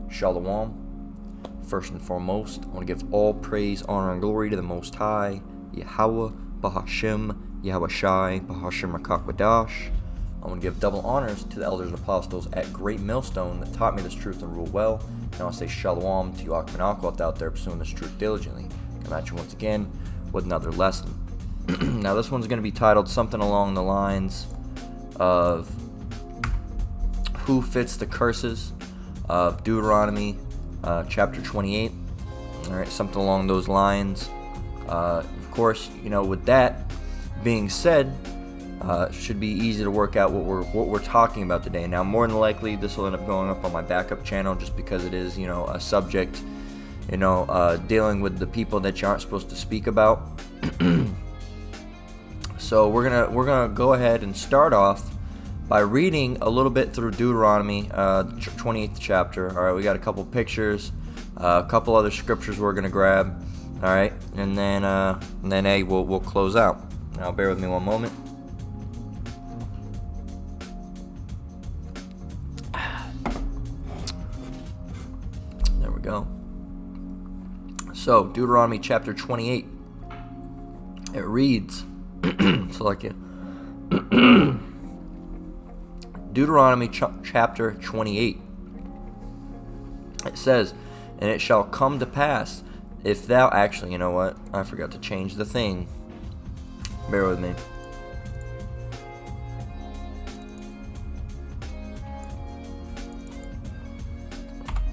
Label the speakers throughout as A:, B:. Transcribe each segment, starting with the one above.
A: Shalom. First and foremost, I want to give all praise, honor, and glory to the Most High, Yahweh, Bahashem, Yahweh Shai, Bahashem Rakakbadash. I want to give double honors to the elders and apostles at Great Millstone that taught me this truth and rule well. And I want to say shalom to you Akmanakot out there pursuing this truth diligently. Come at you once again with another lesson. Now this one's going to be titled something along the lines of who fits the curses of Deuteronomy chapter 28. Alright, something along those lines. Of course, with that being said, should be easy to work out what we're talking about today. Now, more than likely, this will end up going up on my backup channel just because it is, a subject, dealing with the people that you aren't supposed to speak about. So we're gonna go ahead and start off by reading a little bit through Deuteronomy, 28th chapter. All right, we got a couple pictures, a couple other scriptures we're gonna grab. All right, and then we'll close out. Now, bear with me one moment. There we go. So Deuteronomy chapter 28. It reads, Deuteronomy chapter 28. It says, and it shall come to pass if thou, actually, you know what? I forgot to change the thing. Bear with me.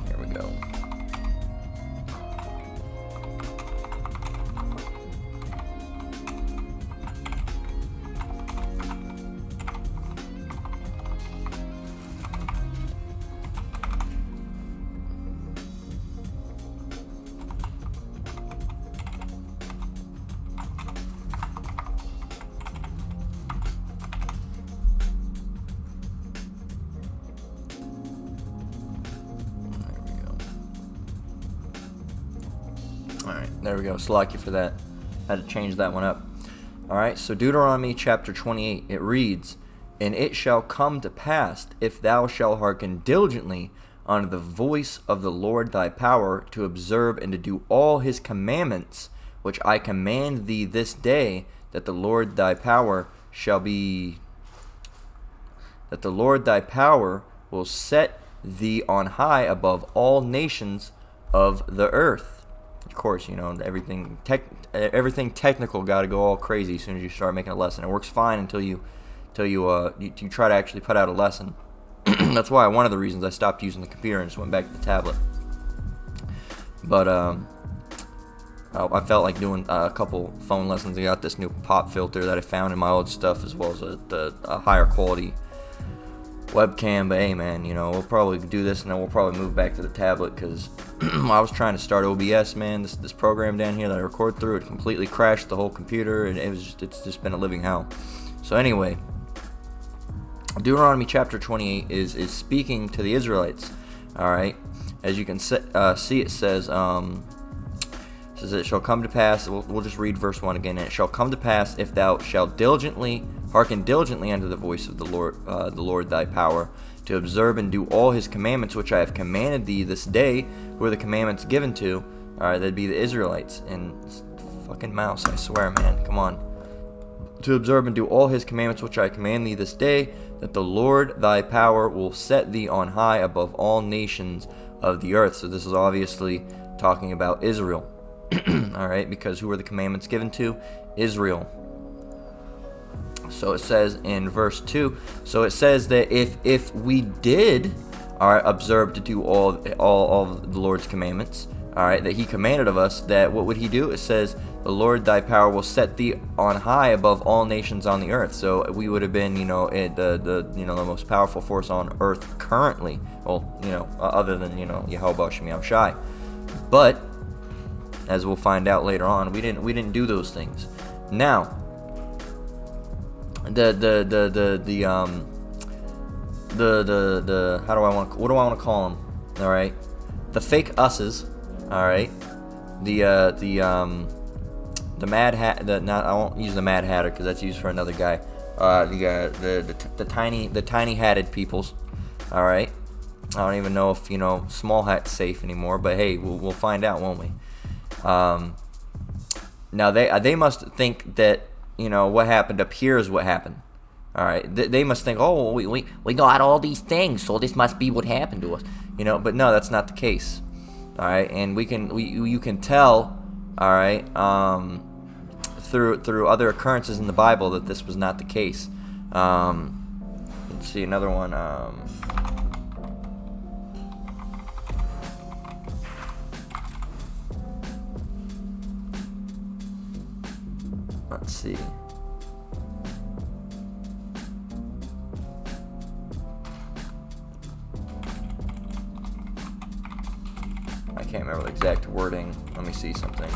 A: Here we go. There we go. Slack you for that. Had to change that one up. Alright, so Deuteronomy chapter 28, it reads, and it shall come to pass, if thou shalt hearken diligently unto the voice of the Lord thy power, to observe and to do all his commandments, which I command thee this day, that the Lord thy power will set thee on high above all nations of the earth. Of course, everything technical got to go all crazy as soon as you start making a lesson. It works fine until you try to actually put out a lesson. That's why one of the reasons I stopped using the computer and just went back to the tablet. But I felt like doing a couple phone lessons. I got this new pop filter that I found in my old stuff, as well as a higher quality webcam. But hey, man, we'll probably do this and then we'll probably move back to the tablet, because I was trying to start OBS, man. This program down here that I record through, it completely crashed the whole computer, and it's just been a living hell. So anyway, Deuteronomy chapter 28 is speaking to the Israelites. All right, as you can see, it says it shall come to pass. We'll just read verse 1 again. And it shall come to pass, if thou shalt hearken diligently unto the voice of the Lord thy power, to observe and do all his commandments which I have commanded thee this day. Who are the commandments given to? Alright, that'd be the Israelites. And fucking mouse, I swear, man. Come on. To observe and do all his commandments which I command thee this day, that the Lord thy power will set thee on high above all nations of the earth. So this is obviously talking about Israel. Alright, because who are the commandments given to? Israel. So it says in verse 2, so it says that if we did observe to do all the Lord's commandments, that he commanded of us, that what would he do? It says, the Lord thy power will set thee on high above all nations on the earth. So we would have been, the most powerful force on earth currently. Well, other than, Yahweh Shem Shai. But as we'll find out later on, we didn't do those things. Now, what do I want to call them? All right, the fake us's. All right, the Mad Hat. I won't use the Mad Hatter because that's used for another guy. The tiny hatted peoples. All right, I don't even know if, small hat's safe anymore, but hey, we'll find out, won't we? Now they must think that, what happened up here is what happened. All right, they must think, oh, we got all these things, so this must be what happened to us, But no, that's not the case. All right, and you can tell, all right, through other occurrences in the Bible that this was not the case. Let's see another one. Let's see. I can't remember the exact wording. Let me see something.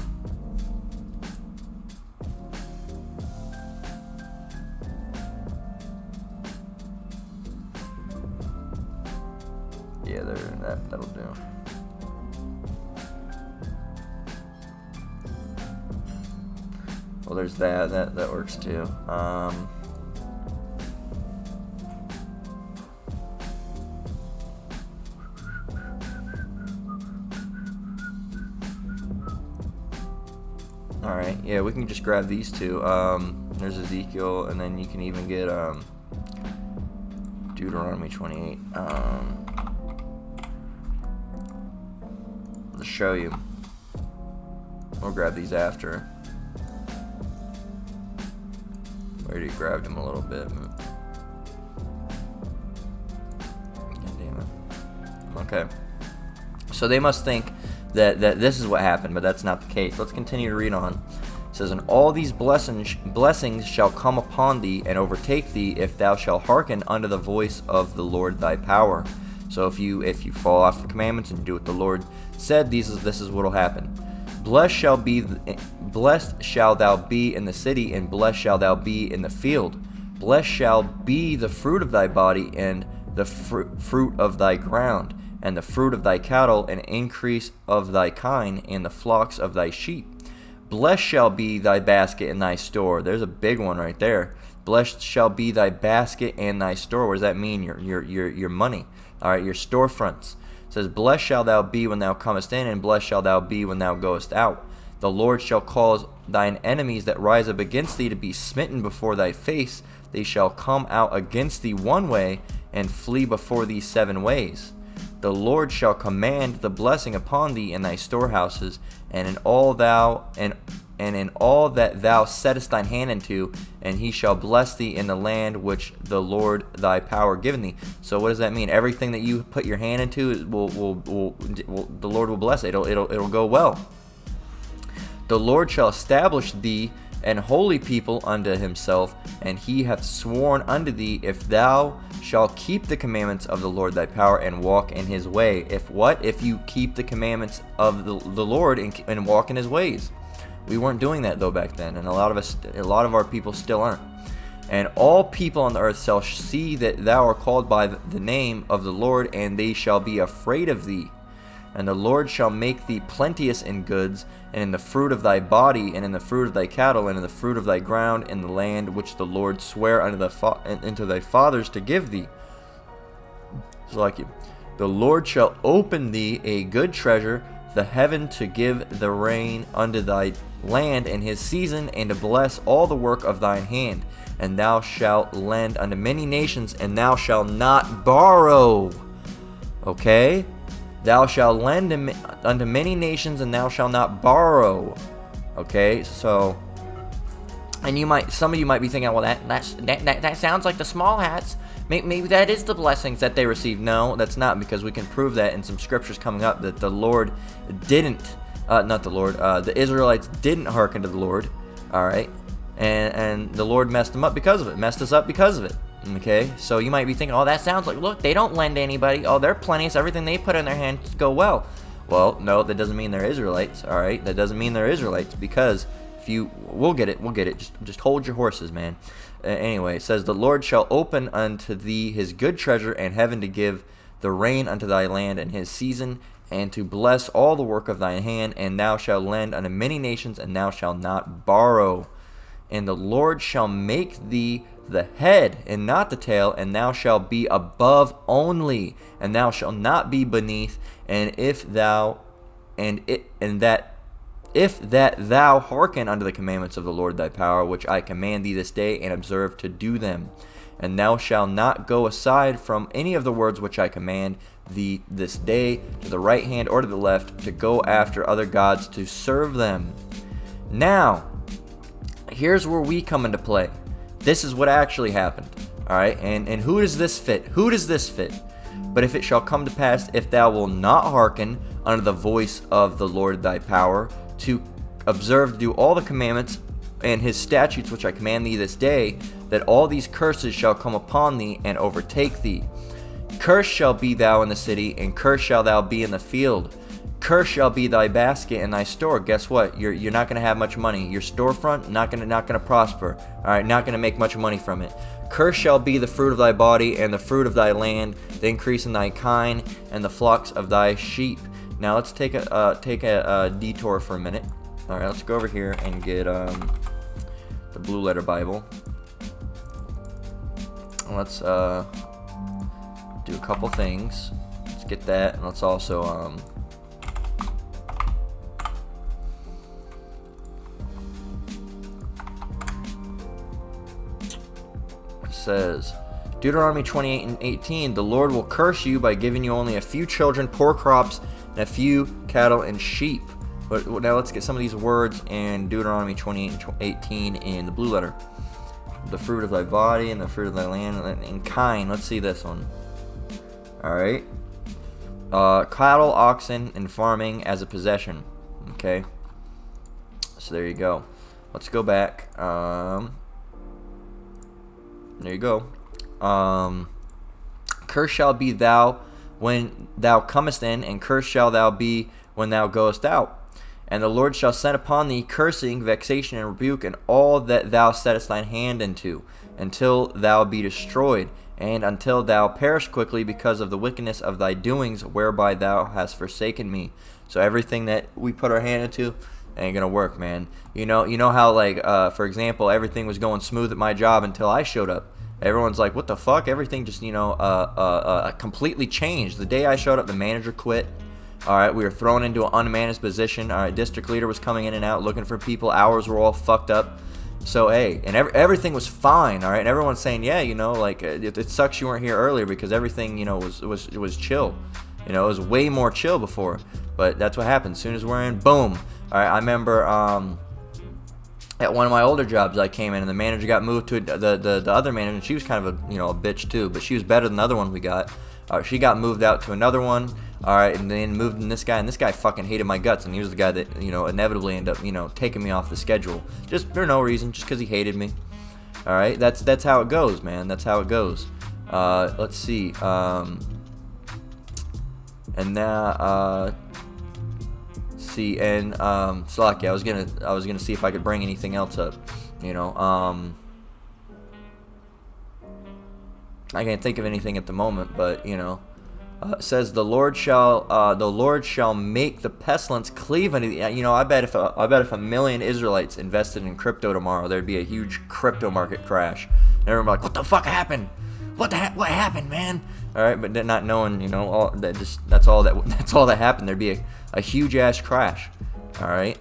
A: Yeah, that'll do. Well, there's that works too. All right, yeah, we can just grab these two. There's Ezekiel, and then you can even get Deuteronomy 28. To show you. We'll grab these after. Already grabbed them a little bit. God damn it. Okay. So they must think that this is what happened, but that's not the case. Let's continue to read on. It says, and all these blessings shall come upon thee and overtake thee if thou shalt hearken unto the voice of the Lord thy power. So if you fall off the commandments and do what the Lord said, this is what will happen. Blessed shall thou be in the city, and blessed shall thou be in the field. Blessed shall be the fruit of thy body, and the fruit of thy ground, and the fruit of thy cattle, and increase of thy kine, and the flocks of thy sheep. Blessed shall be thy basket and thy store. There's a big one right there. Blessed shall be thy basket and thy store. What does that mean? Your money. All right, your storefronts. It says, blessed shall thou be when thou comest in, and blessed shall thou be when thou goest out. The Lord shall cause thine enemies that rise up against thee to be smitten before thy face. They shall come out against thee one way, and flee before thee 7 ways. The Lord shall command the blessing upon thee in thy storehouses, and in all in all that thou settest thine hand into, and he shall bless thee in the land which the Lord thy power given thee. So what does that mean? Everything that you put your hand into the Lord will bless it. It'll go well. The Lord shall establish thee an holy people unto himself, and he hath sworn unto thee, if thou shalt keep the commandments of the Lord thy power and walk in his way. If you keep the commandments of the Lord and walk in his ways. We weren't doing that though back then, and a lot of our people still aren't. And all people on the earth shall see that thou art called by the name of the Lord, and they shall be afraid of thee. And the Lord shall make thee plenteous in goods, and in the fruit of thy body, and in the fruit of thy cattle, and in the fruit of thy ground, in the land which the Lord sware unto thy fathers to give thee. The Lord shall open thee a good treasure, the heaven to give the rain unto thy land in his season, and to bless all the work of thine hand. And thou shalt lend unto many nations, and thou shalt not borrow. Okay? Thou shalt lend unto many nations, and thou shalt not borrow. Okay, so, and some of you might be thinking, well, that sounds like the small hats. Maybe that is the blessings that they received. No, that's not, because we can prove that in some scriptures coming up that the Lord didn't, the Israelites didn't hearken to the Lord. All right, and the Lord messed us up because of it. Okay, so you might be thinking, oh, that sounds like, look, they don't lend to anybody. Oh, they're plenteous. Everything they put in their hands go well. No, that doesn't mean they're Israelites. All right, that doesn't mean they're Israelites, because we'll get it. Just hold your horses, man. Anyway, it says, the Lord shall open unto thee his good treasure, and heaven to give the rain unto thy land in his season, and to bless all the work of thine hand. And thou shalt lend unto many nations, and thou shalt not borrow. And the Lord shall make thee the head and not the tail, and thou shalt be above only, and thou shalt not be beneath. And if that thou hearken unto the commandments of the Lord thy power, which I command thee this day, and observe to do them, and thou shalt not go aside from any of the words which I command thee this day, to the right hand or to the left, to go after other gods to serve them. Now, here's where we come into play. This is what actually happened. Alright, and who does this fit? Who does this fit? But if it shall come to pass, if thou wilt not hearken unto the voice of the Lord thy power, to observe to do all the commandments and his statutes which I command thee this day, that all these curses shall come upon thee and overtake thee. Cursed shall be thou in the city, and cursed shall thou be in the field. Cursed shall be thy basket and thy store. Guess what? You're not going to have much money. Your storefront not going to prosper. All right, not going to make much money from it. Cursed shall be the fruit of thy body and the fruit of thy land, the increase in thy kine and the flocks of thy sheep. Now let's take a detour for a minute. All right, let's go over here and get the Blue Letter Bible. Let's do a couple things. Let's get that, and let's also says, Deuteronomy 28:18, the Lord will curse you by giving you only a few children, poor crops, and a few cattle and sheep. But now let's get some of these words in Deuteronomy 28:18 in the Blue Letter. The fruit of thy body and the fruit of thy land and kine. Let's see this one. Alright. Cattle, oxen, and farming as a possession. Okay. So there you go. Let's go back. There you go. Cursed shall be thou when thou comest in, and cursed shall thou be when thou goest out. And the Lord shall send upon thee cursing, vexation, and rebuke, and all that thou settest thine hand unto, until thou be destroyed, and until thou perish quickly because of the wickedness of thy doings, whereby thou hast forsaken me. So everything that we put our hand into ain't gonna work, man. You know how, like, for example, everything was going smooth at my job until I showed up. Everyone's like, what the fuck? Everything just, completely changed. The day I showed up, the manager quit. All right, we were thrown into an unmanaged position. All right, district leader was coming in and out looking for people. Hours were all fucked up. So, hey, and everything was fine, all right? And everyone's saying, yeah, it sucks you weren't here earlier because everything, was chill. It was way more chill before. But that's what happened. As soon as we're in, boom. All right, I remember at one of my older jobs, I came in and the manager got moved to the other manager, and she was kind of a bitch too, but she was better than the other one we got. She got moved out to another one. All right, and then moved in this guy, and this guy fucking hated my guts, and he was the guy that inevitably ended up taking me off the schedule just for no reason, just because he hated me. All right, that's how it goes, man. That's how it goes. Let's see. And now Slaki, I was gonna see if I could bring anything else up. I can't think of anything at the moment, but it says the Lord shall make the pestilence cleave unto thee. I bet if a million Israelites invested in crypto tomorrow, there'd be a huge crypto market crash. And everyone would be like, what the fuck happened? What happened, man? All right, but not knowing, that's all that happened. There'd be a huge ass crash. All right.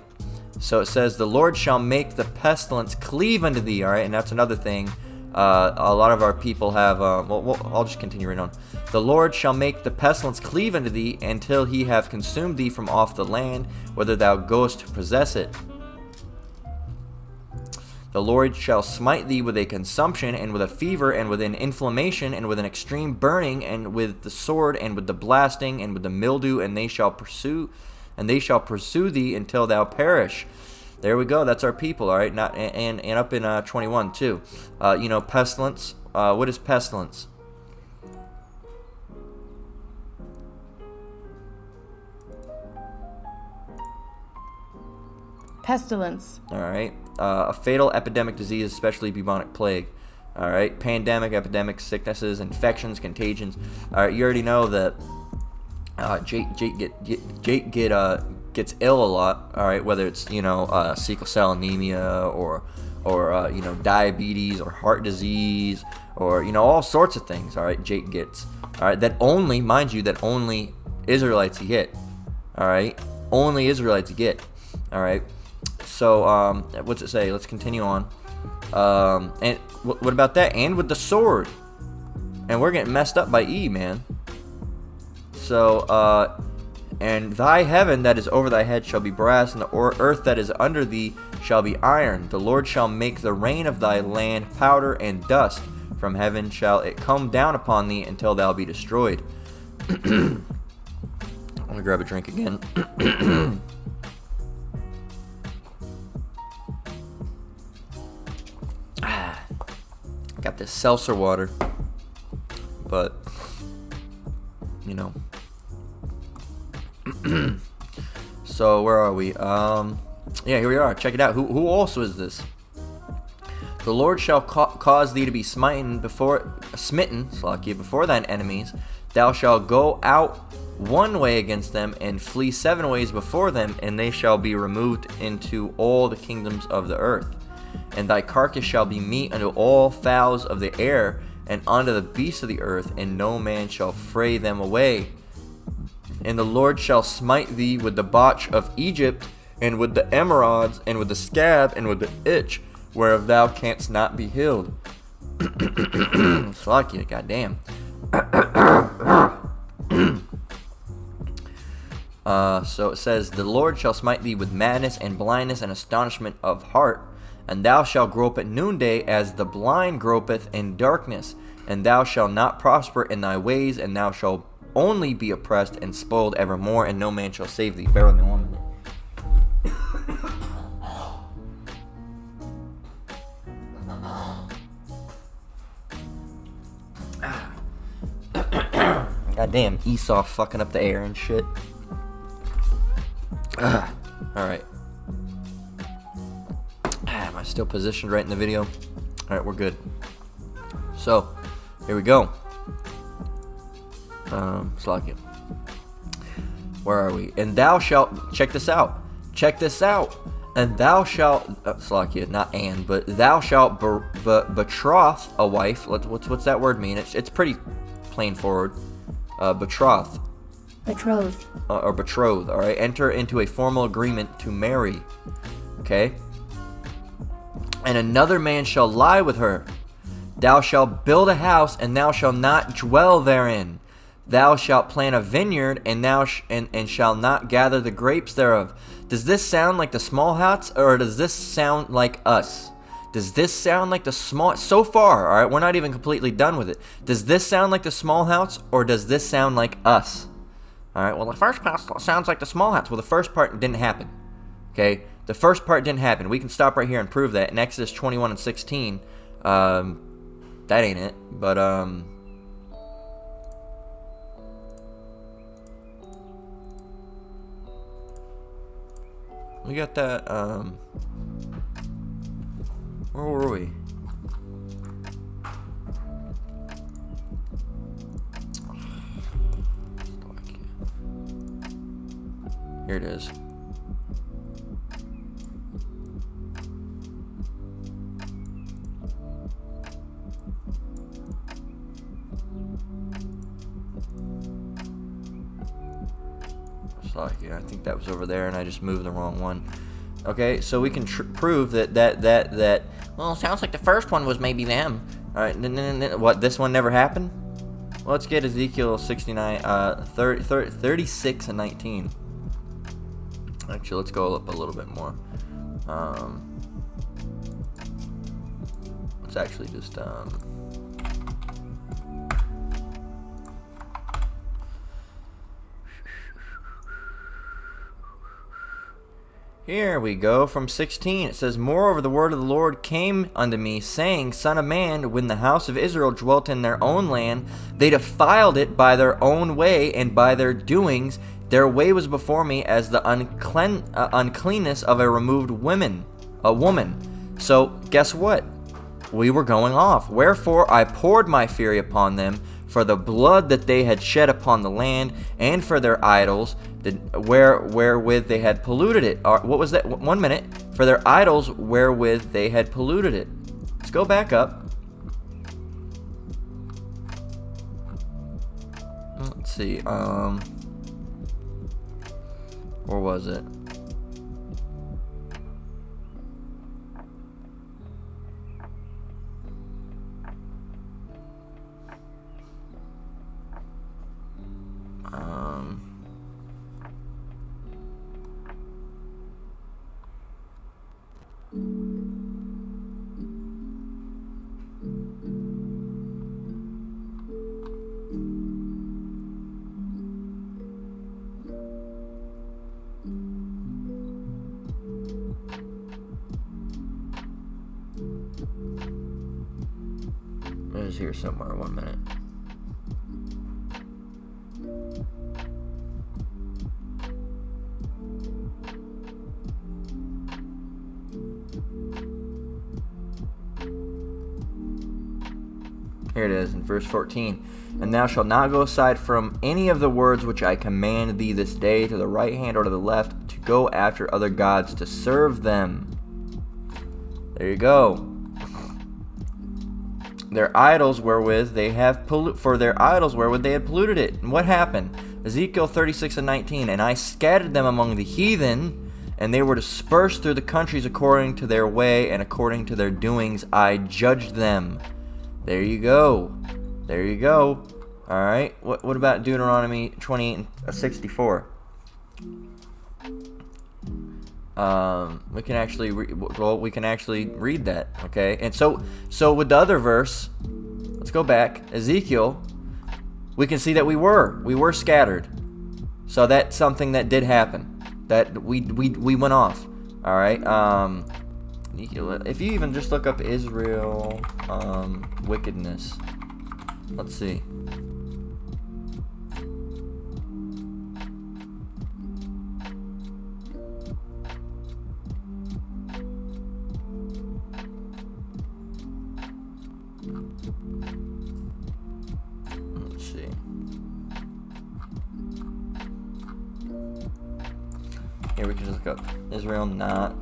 A: So it says the Lord shall make the pestilence cleave unto thee. All right, and that's another thing. A lot of our people have, I'll just continue right on. The Lord shall make the pestilence cleave unto thee until he have consumed thee from off the land, whether thou goest to possess it. The Lord shall smite thee with a consumption, and with a fever, and with an inflammation, and with an extreme burning, and with the sword, and with the blasting, and with the mildew, and they shall pursue thee until thou perish. There we go. That's our people, all right. And up in 21 too. Pestilence. What is pestilence?
B: Pestilence.
A: All right. A fatal epidemic disease, especially bubonic plague. All right. Pandemic, epidemic, sicknesses, infections, contagions. All right. You already know that Jake gets ill a lot. All right. Whether it's sickle cell anemia or or diabetes or heart disease or all sorts of things. All right, Jake gets. All right, that only, mind you, that only Israelites get. All right, only Israelites get. All right. So what's it say? Let's continue on. And what about that? And with the sword. And we're getting messed up by E, man. So, and thy heaven that is over thy head shall be brass, and the earth that is under thee shall be iron. The Lord shall make the rain of thy land powder and dust. From heaven shall it come down upon thee until thou be destroyed. I'm gonna grab a drink again. Got this seltzer water, but so where are we? Yeah, here we are. Check it out. Who also is this? The Lord shall cause thee to be smitten before thine enemies. Thou shalt go out one way against them, and flee 7 ways before them, and they shall be removed into all the kingdoms of the earth. And thy carcass shall be meat unto all fowls of the air, and unto the beasts of the earth, and no man shall fray them away. And the Lord shall smite thee with the botch of Egypt, and with the emerods, and with the scab, and with the itch, whereof thou canst not be healed. Fuck you, goddamn. So it says, the Lord shall smite thee with madness and blindness and astonishment of heart, and thou shalt grope at noonday as the blind gropeth in darkness, and thou shalt not prosper in thy ways, and thou shalt only be oppressed and spoiled evermore, and no man shall save thee. Bear with me 1 minute. Goddamn, Esau fucking up the air and shit. Alright. Am I still positioned right in the video? Alright, we're good. So, here we go. Slack you. Where are we? And thou shalt, check this out. Check this out. And thou shalt, slack you, not and, but thou shalt betroth a wife. What's that word mean? It's pretty plain forward. Betroth.
B: Betrothed.
A: Or betrothed, alright? Enter into a formal agreement to marry. Okay? And another man shall lie with her. Thou shalt build a house, and thou shalt not dwell therein. Thou shalt plant a vineyard, and thou shalt not gather the grapes thereof. Does this sound like the small house, or does this sound like us? Does this sound like the small... So far, alright, we're not even completely done with it. Does this sound like the small house, or does this sound like us? Alright, well, the first part sounds like the small house. Well, the first part didn't happen. Okay? The first part didn't happen. We can stop right here and prove that. In Exodus 21 and 16, that ain't it. But, we got that, where were we? Here it is. I think that was over there, and I just moved the wrong one. Okay, so we can prove that. Well, sounds like the first one was maybe them. All right, what? This one never happened? Well, let's get Ezekiel 69, 36 and 19. Actually, let's go up a little bit more. Let's actually just here we go, from 16. It says, moreover, the word of the Lord came unto me, saying, Son of man, when the house of Israel dwelt in their own land, they defiled it by their own way and by their doings. Their way was before me as the uncleanness of a removed woman. So, guess what? We were going off. Wherefore I poured my fury upon them, for the blood that they had shed upon the land, and for their idols, wherewith they had polluted it. What was that? 1 minute. for their idols wherewith they had polluted it. Let's go back up. Let's see. Or was it? It is here somewhere. 1 minute. Here it is in verse 14. And thou shalt not go aside from any of the words which I command thee this day to the right hand or to the left, to go after other gods to serve them. There you go. Their idols wherewith they have for their idols wherewith they had polluted it. And what happened? Ezekiel 36:19. And I scattered them among the heathen, and they were dispersed through the countries according to their way and according to their doings I judged them. There you go. There you go. All right. What about Deuteronomy 28:64? We can actually read that. Okay. And so with the other verse, let's go back. Ezekiel, we can see that we were scattered. So that's something that did happen. That we went off. All right. If you even just look up Israel wickedness, let's see. Let's see. Here we can just look up Israel not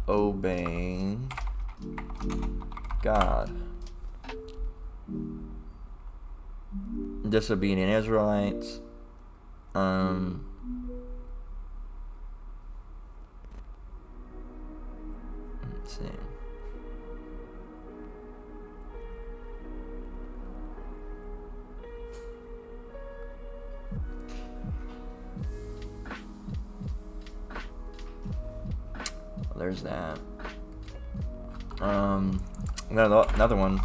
A: obeying God. Disobedient Israelites. Let's see. There's that. Another one.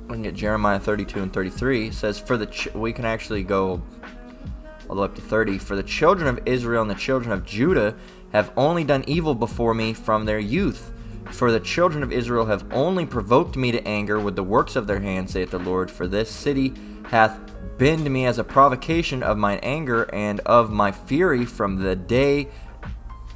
A: We can get Jeremiah 32 and 33. It says, we can actually go all the way up to 30. For the children of Israel and the children of Judah have only done evil before me from their youth. For the children of Israel have only provoked me to anger with the works of their hands, saith the Lord. For this city hath been to me as a provocation of mine anger and of my fury from the day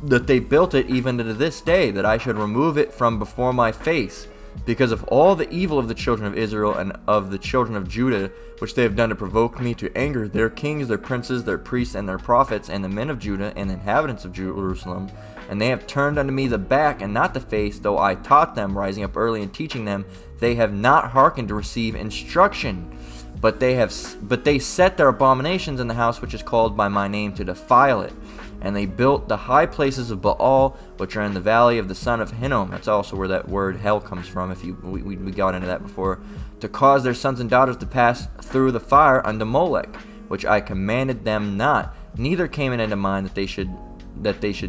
A: that they built it, even to this day, that I should remove it from before my face, because of all the evil of the children of Israel and of the children of Judah, which they have done to provoke me to anger, their kings, their princes, their priests, and their prophets, and the men of Judah, and the inhabitants of Jerusalem. And they have turned unto me the back and not the face, though I taught them, rising up early and teaching them. They have not hearkened to receive instruction, but they set their abominations in the house which is called by my name to defile it. And they built the high places of Baal, which are in the valley of the son of Hinnom. That's also where that word hell comes from. We got into that before. To cause their sons and daughters to pass through the fire unto Molech, which I commanded them not. Neither came it into mind that they should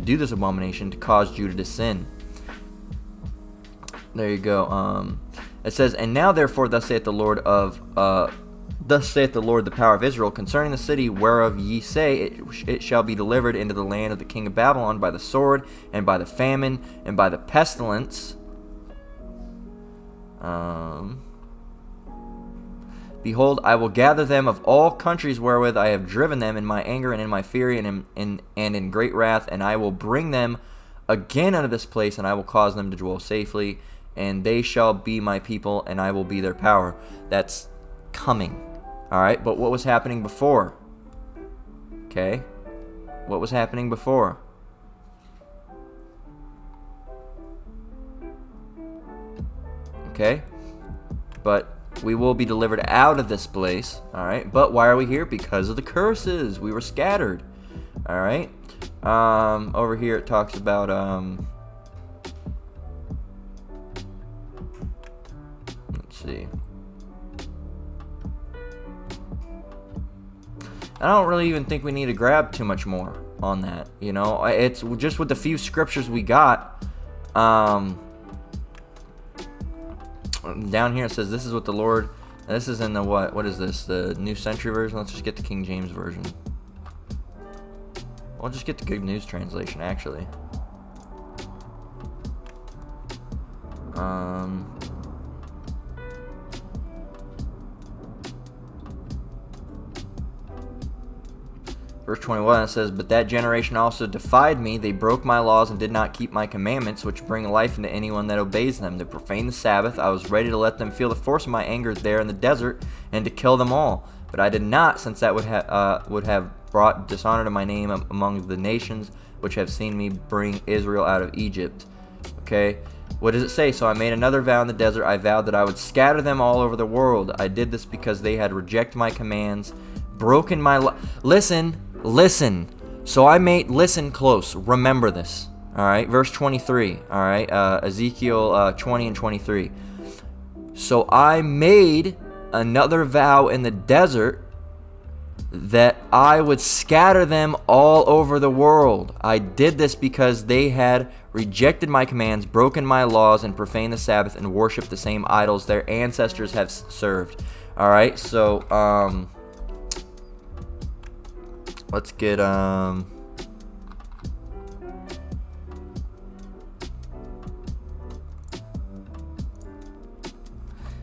A: do this abomination to cause Judah to sin. There you go. It says, and now therefore thus saith the Lord, the power of Israel, concerning the city whereof ye say, it shall be delivered into the land of the king of Babylon by the sword, and by the famine, and by the pestilence. Behold, I will gather them of all countries wherewith I have driven them in my anger and in my fury and in great wrath, and I will bring them again unto this place, and I will cause them to dwell safely, and they shall be my people, and I will be their power. That's coming. All right, but what was happening before? Okay, what was happening before? Okay, but we will be delivered out of this place. All right, but why are we here? Because of the curses. We were scattered. All right. Over here it talks about let's see. I don't really even think we need to grab too much more on that. You know, it's just with the few scriptures we got. Down here it says, "This is what the Lord." This is in the what? What is this? The New Century Version. Let's just get the King James Version. We'll just get the Good News Translation, actually. Verse 21, it says, "But that generation also defied me. They broke my laws and did not keep my commandments, which bring life into anyone that obeys them. They profaned the Sabbath. I was ready to let them feel the force of my anger there in the desert and to kill them all. But I did not, since that would have brought dishonor to my name among the nations which have seen me bring Israel out of Egypt." Okay, what does it say? "So I made another vow in the desert. I vowed that I would scatter them all over the world. I did this because they had rejected my commands, broken my law." Listen. So I made, listen close. Remember this. All right, verse 23. All right, Ezekiel 20 and 23. "So I made another vow in the desert that I would scatter them all over the world. I did this because they had rejected my commands, broken my laws, and profaned the Sabbath, and worshipped the same idols their ancestors have served." All right, so let's get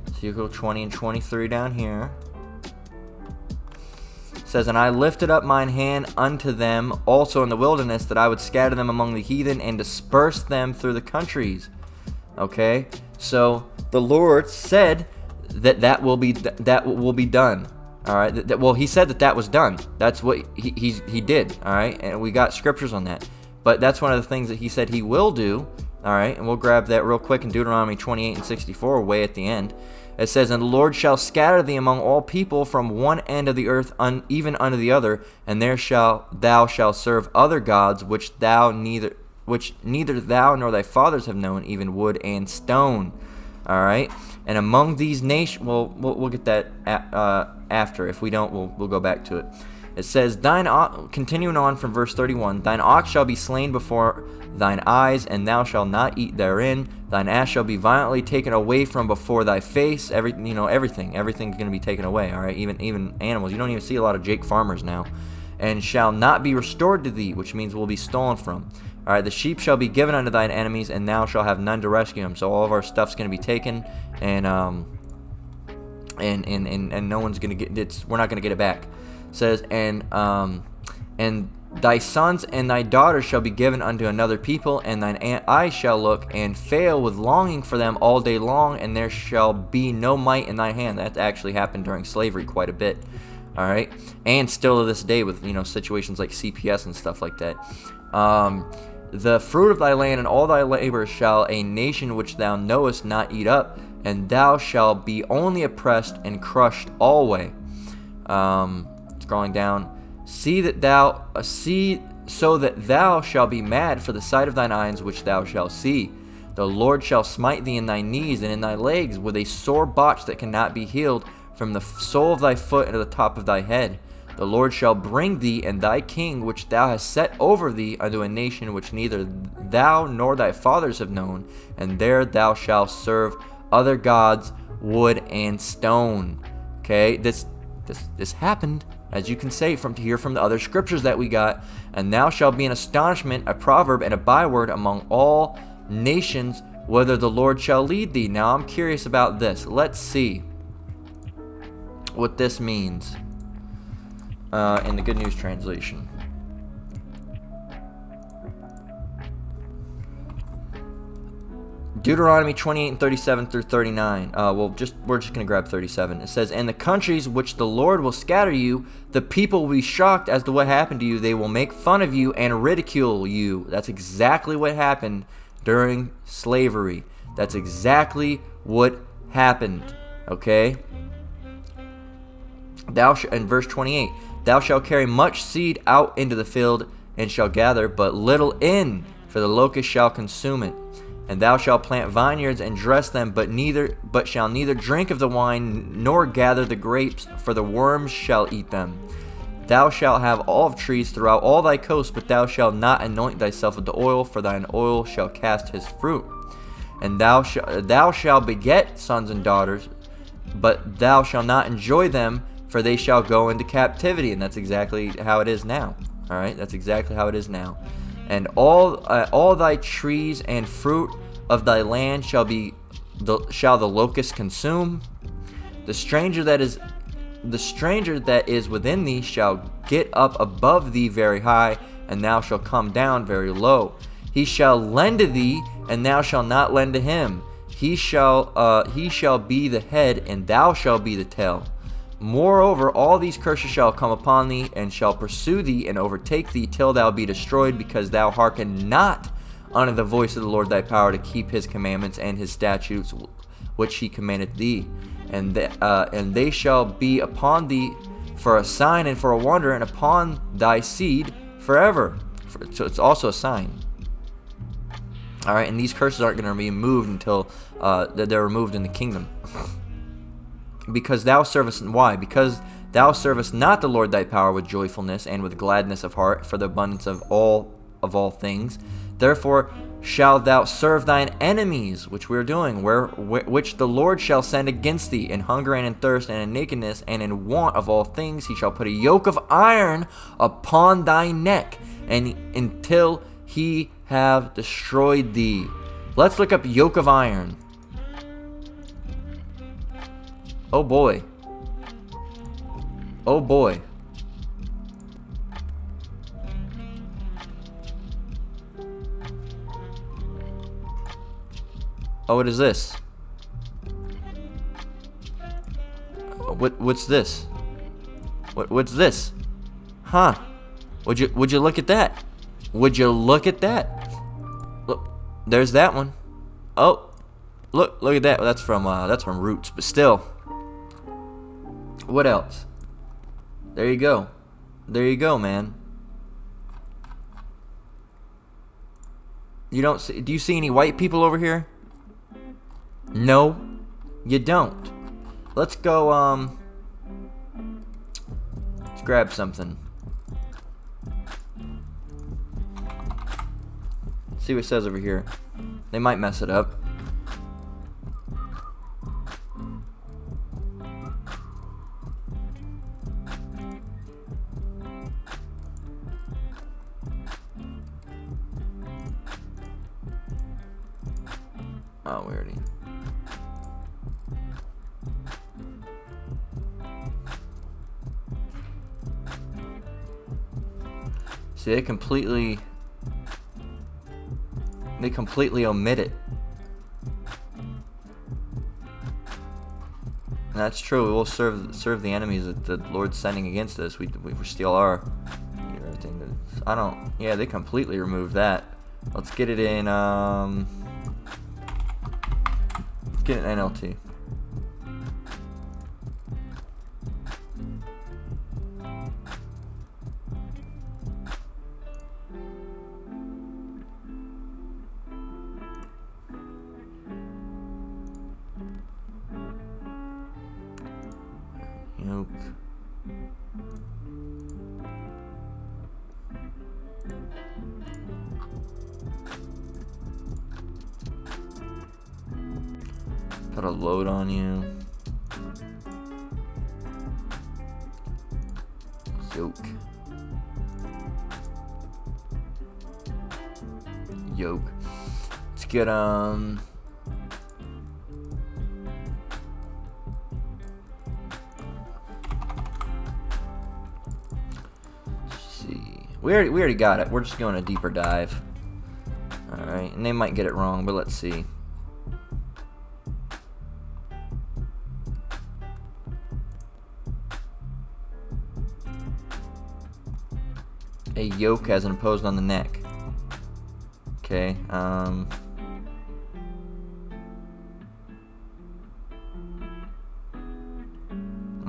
A: Ezekiel 20 and 23 down here. It says, "And I lifted up mine hand unto them also in the wilderness, that I would scatter them among the heathen and disperse them through the countries." Okay, so the Lord said that will be done. All right. Well, he said that was done. That's what he did. All right, and we got scriptures on that. But that's one of the things that he said he will do. All right, and we'll grab that real quick in Deuteronomy 28 and 64, way at the end. It says, "And the Lord shall scatter thee among all people from one end of the earth even unto the other, and there thou shalt serve other gods, which neither thou nor thy fathers have known, even wood and stone." All right, and among these nations, we'll get that after. If we don't, we'll go back to it. It says, continuing on from verse 31, "Thine ox shall be slain before thine eyes, and thou shalt not eat therein. Thine ass shall be violently taken away from before thy face." Everything's going to be taken away. All right, even animals. You don't even see a lot of Jake farmers now. "And shall not be restored to thee," which means will be stolen from. All right, "The sheep shall be given unto thine enemies, and thou shalt have none to rescue them." So all of our stuff's going to be taken, and no one's going to get. We're not going to get it back. It says, and "Thy sons and thy daughters shall be given unto another people, and thine eyes shall look and fail with longing for them all day long, and there shall be no might in thy hand." That actually happened during slavery quite a bit. All right, and still to this day with situations like CPS and stuff like that. "The fruit of thy land and all thy labor shall a nation which thou knowest not eat up, and thou shalt be only oppressed and crushed alway." Scrolling down, see so that thou shalt be mad for the sight of thine eyes which thou shalt see. The Lord shall smite thee in thy knees and in thy legs with a sore botch that cannot be healed, from the sole of thy foot unto the top of thy head. The Lord shall bring thee and thy king which thou hast set over thee unto a nation which neither thou nor thy fathers have known, and there thou shalt serve other gods, wood and stone. Okay, this happened, as you can say from the other scriptures that we got. "And thou shalt be an astonishment, a proverb, and a byword among all nations, whither the Lord shall lead thee." Now I'm curious about this. Let's see what this means in the Good News Translation. Deuteronomy 28 and 37 through 39. We're just gonna grab 37. It says, "And the countries which the Lord will scatter you, the people will be shocked as to what happened to you. They will make fun of you and ridicule you." That's exactly what happened during slavery. That's exactly what happened. Okay. In verse 28, "Thou shalt carry much seed out into the field, and shall gather but little in, for the locust shall consume it. And thou shalt plant vineyards and dress them, but shall neither drink of the wine nor gather the grapes, for the worms shall eat them. Thou shalt have olive trees throughout all thy coast, but thou shalt not anoint thyself with the oil, for thine oil shall cast his fruit. And thou shalt beget sons and daughters, but thou shalt not enjoy them, for they shall go into captivity." And that's exactly how it is now. All right, that's exactly how it is now. "And all thy trees and fruit of thy land shall the locust consume. The stranger that is within thee shall get up above thee very high, and thou shalt come down very low. He shall lend to thee, and thou shalt not lend to him. He shall be the head, and thou shalt be the tail. Moreover, all these curses shall come upon thee, and shall pursue thee, and overtake thee, till thou be destroyed, because thou hearken not unto the voice of the Lord thy power, to keep his commandments and his statutes, which he commanded thee. And they shall be upon thee for a sign and for a wonder, and upon thy seed forever." So it's also a sign. All right, and these curses aren't going to be removed until they're removed in the kingdom. "Because thou servest, why? Because thou servest not the Lord thy power with joyfulness and with gladness of heart, for the abundance of all things. Therefore shalt thou serve thine enemies," which we are doing, which the Lord shall send against thee, in hunger and in thirst and in nakedness and in want of all things. He shall put a yoke of iron upon thy neck, and until he have destroyed thee. Let's look up yoke of iron. Oh boy. Oh boy. Oh, what is this? What's this? What's this? Huh? Would you look at that? Would you look at that? Look, there's that one. Oh, look at that. That's from Roots, but still. What else? There you go. There you go, man. Do you see any white people over here? No, you don't. Let's go, let's grab something. See what it says over here. They might mess it up. Oh, we already. See, they completely omit it. And that's true. We will serve the enemies that the Lord's sending against us. We steal our everything. I don't. Yeah, they completely removed that. Let's get it in. Let's get an NLT. Yoke. Put a load on you. Yoke. Let's get We already got it. We're just going a deeper dive. Alright, and they might get it wrong, but let's see. a yoke as imposed on the neck. Okay,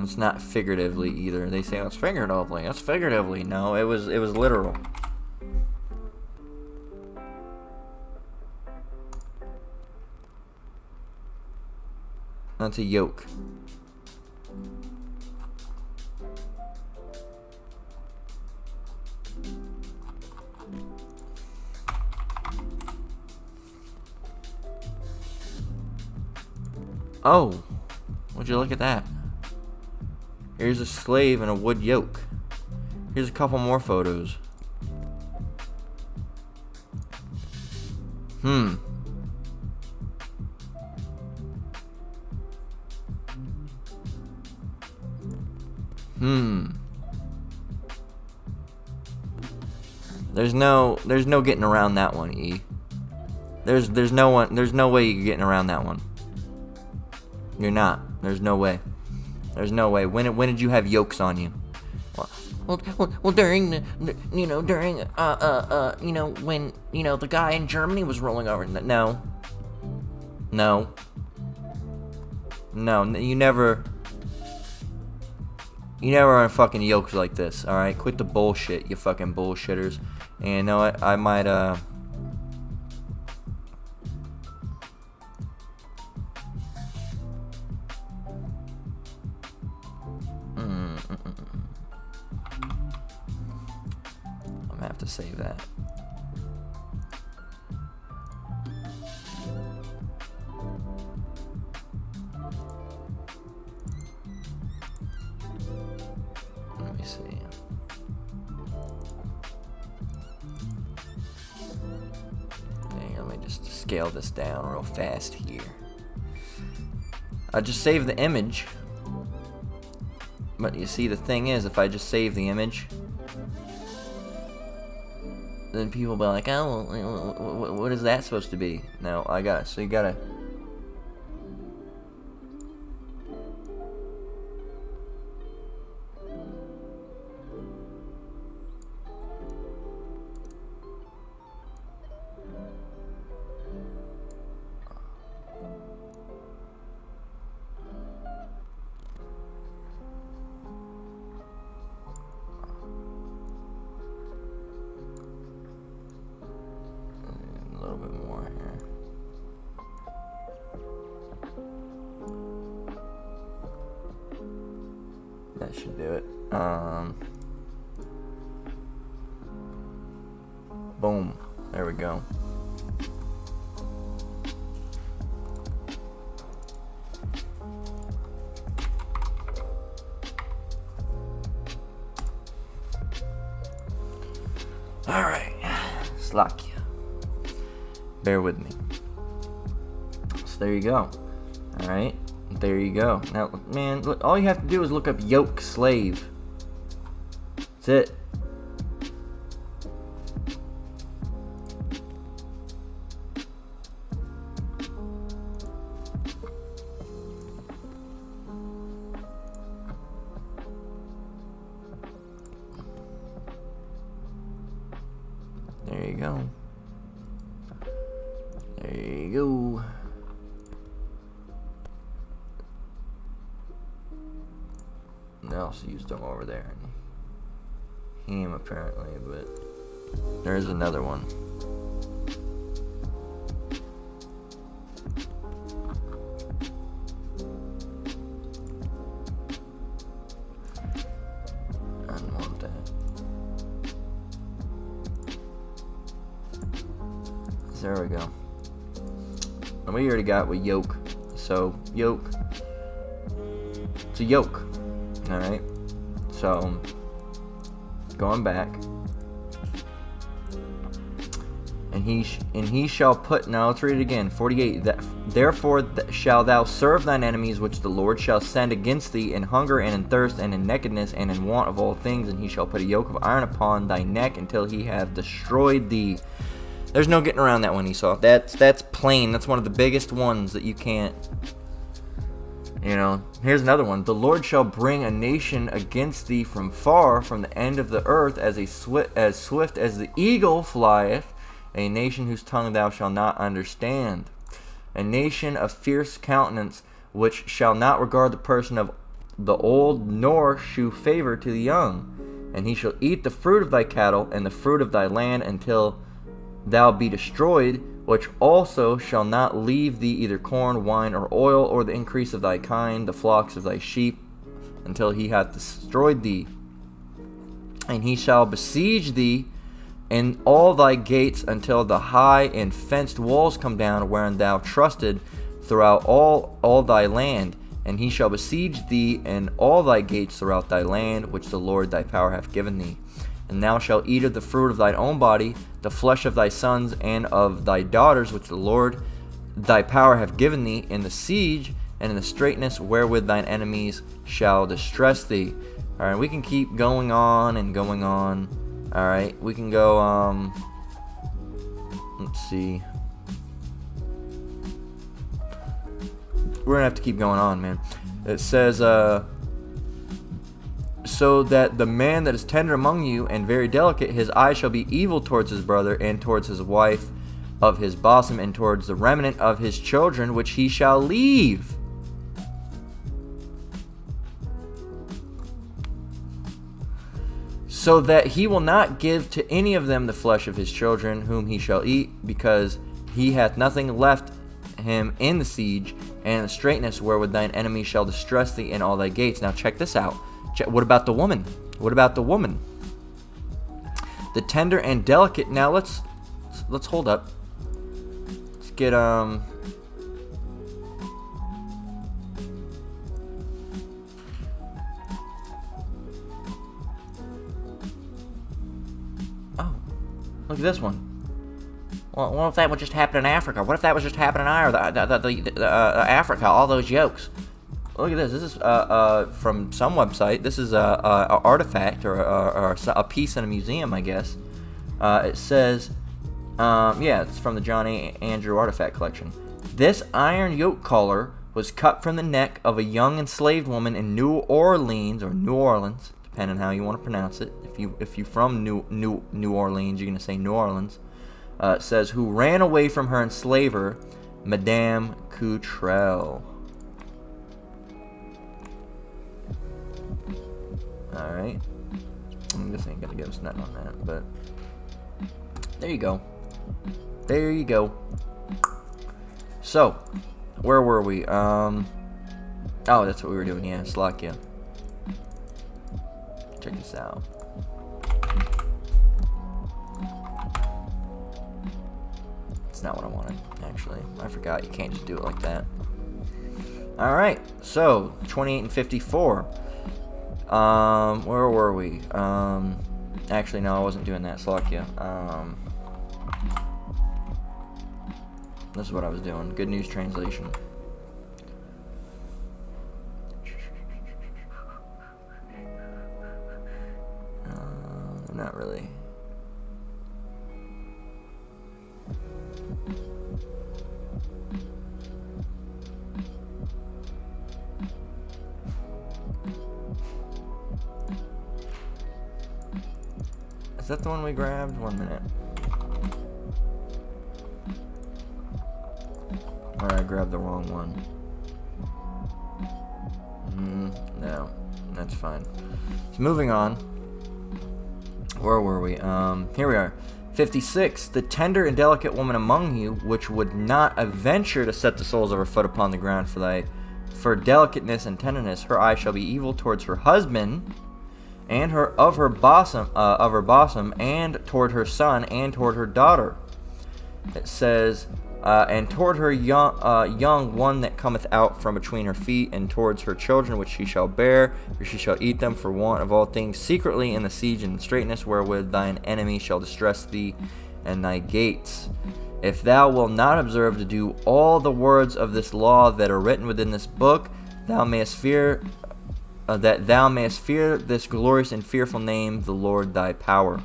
A: it's not figuratively either. They say it's figuratively. It's figuratively. No, it was literal. That's a yoke. Oh, would you look at that? Here's a slave and a wood yoke. Here's a couple more photos. There's no getting around that one, E. There's no way you're getting around that one. You're not. There's no way. There's no way. When did you have yokes on you?
B: Well, during when the guy in Germany was rolling over.
A: No. You never on fucking yokes like this. All right, quit the bullshit, you fucking bullshitters. And you know what? I might I'm gonna have to save that. Let me see. Let me just scale this down real fast here. I just saved the image. But you see, the thing is, if I just save the image, then people will be like, oh, well, what is that supposed to be? No, so you gotta. A little bit more here. That should do it. Boom. There we go. Alright. Slakia. Bear with me. So there you go. Alright. There you go. Now, man, look, all you have to do is look up yoke slave. That's it. There you go. There you go. They also used them over there. Him apparently, but there's another one. I don't want that. There we go. And we already got with yoke. So yoke. It's a yoke. Alright, so going back, and he shall put, now let's read it again, 48, therefore shall thou serve thine enemies which the Lord shall send against thee in hunger and in thirst and in nakedness and in want of all things, and he shall put a yoke of iron upon thy neck until he have destroyed thee. There's no getting around that one, Esau. That's plain. That's one of the biggest ones that you can't. Here's another one. The Lord shall bring a nation against thee from far, from the end of the earth, as swift as the eagle flieth, a nation whose tongue thou shalt not understand. A nation of fierce countenance, which shall not regard the person of the old, nor shew favor to the young. And he shall eat the fruit of thy cattle, and the fruit of thy land, until thou be destroyed, which also shall not leave thee either corn, wine, or oil, or the increase of thy kind, the flocks of thy sheep, until he hath destroyed thee. And he shall besiege thee in all thy gates, until the high and fenced walls come down, wherein thou trusted throughout all thy land. And he shall besiege thee in all thy gates throughout thy land, which the Lord thy power hath given thee. And thou shalt eat of the fruit of thine own body, the flesh of thy sons and of thy daughters, which the Lord thy power hath given thee, in the siege and in the straitness wherewith thine enemies shall distress thee. Alright, we can keep going on and going on. Alright, we can go, let's see. We're gonna have to keep going on, man. It says, so that the man that is tender among you and very delicate, his eye shall be evil towards his brother, and towards his wife of his bosom, and towards the remnant of his children, which he shall leave. So that he will not give to any of them the flesh of his children, whom he shall eat, because he hath nothing left him in the siege, and in the straitness wherewith thine enemy shall distress thee in all thy gates. Now check this out. What about the woman? What about the woman? The tender and delicate. Now let's hold up. Let's get Oh, look at this one.
B: Well, what if that would just happen in Africa? What if that was just happening in Ireland, Africa, all those yokes?
A: Look at this. This is from some website. This is a artifact or a piece in a museum, I guess. It says, yeah, it's from the John A. Andrew Artifact Collection. This iron yoke collar was cut from the neck of a young enslaved woman in New Orleans, depending on how you want to pronounce it. If you from New Orleans, you're gonna say New Orleans. It says, who ran away from her enslaver, Madame Cottrell. Alright. I guess I ain't gonna give us nothing on that, but there you go. There you go. So, where were we? Oh, that's what we were doing, yeah, Slovakia. Check this out. It's not what I wanted, actually. I forgot you can't just do it like that. Alright, so 28 and 54. Where were we? Actually, no, I wasn't doing that. Slovakia. This is what I was doing. Good News Translation. Not really. Is that the one we grabbed? 1 minute. Or I grabbed the wrong one. No, that's fine. So moving on. Where were we? Here we are. 56. The tender and delicate woman among you, which would not adventure to set the soles of her foot upon the ground for delicateness and tenderness, her eye shall be evil towards her husband, and of her bosom, and toward her son, and toward her daughter. It says, and toward her young one that cometh out from between her feet, and towards her children which she shall bear, for she shall eat them for want of all things, secretly in the siege and the straitness wherewith thine enemy shall distress thee and thy gates. If thou wilt not observe to do all the words of this law that are written within this book, thou mayest fear this glorious and fearful name, the Lord thy power.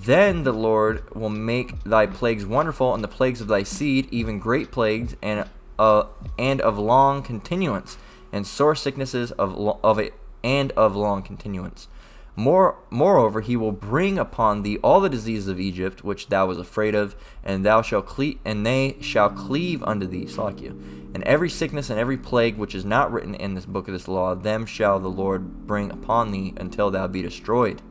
A: Then the Lord will make thy plagues wonderful, and the plagues of thy seed, even great plagues, and of long continuance, and sore sicknesses of long continuance. Moreover, he will bring upon thee all the diseases of Egypt, which thou was afraid of, and they shall cleave unto thee, Salakia. And every sickness and every plague which is not written in this book of this law, them shall the Lord bring upon thee until thou be destroyed.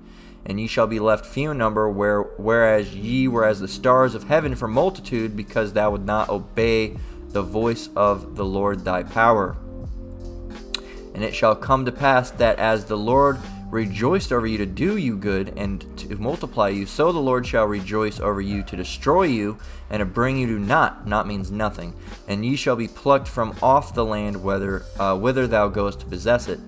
A: And ye shall be left few in number, whereas ye were as the stars of heaven for multitude, because thou would not obey the voice of the Lord thy power. And it shall come to pass that as the Lord rejoiced over you to do you good and to multiply you, so the Lord shall rejoice over you to destroy you and to bring you to naught. Naught means nothing. And ye shall be plucked from off the land whither thou goest to possess it.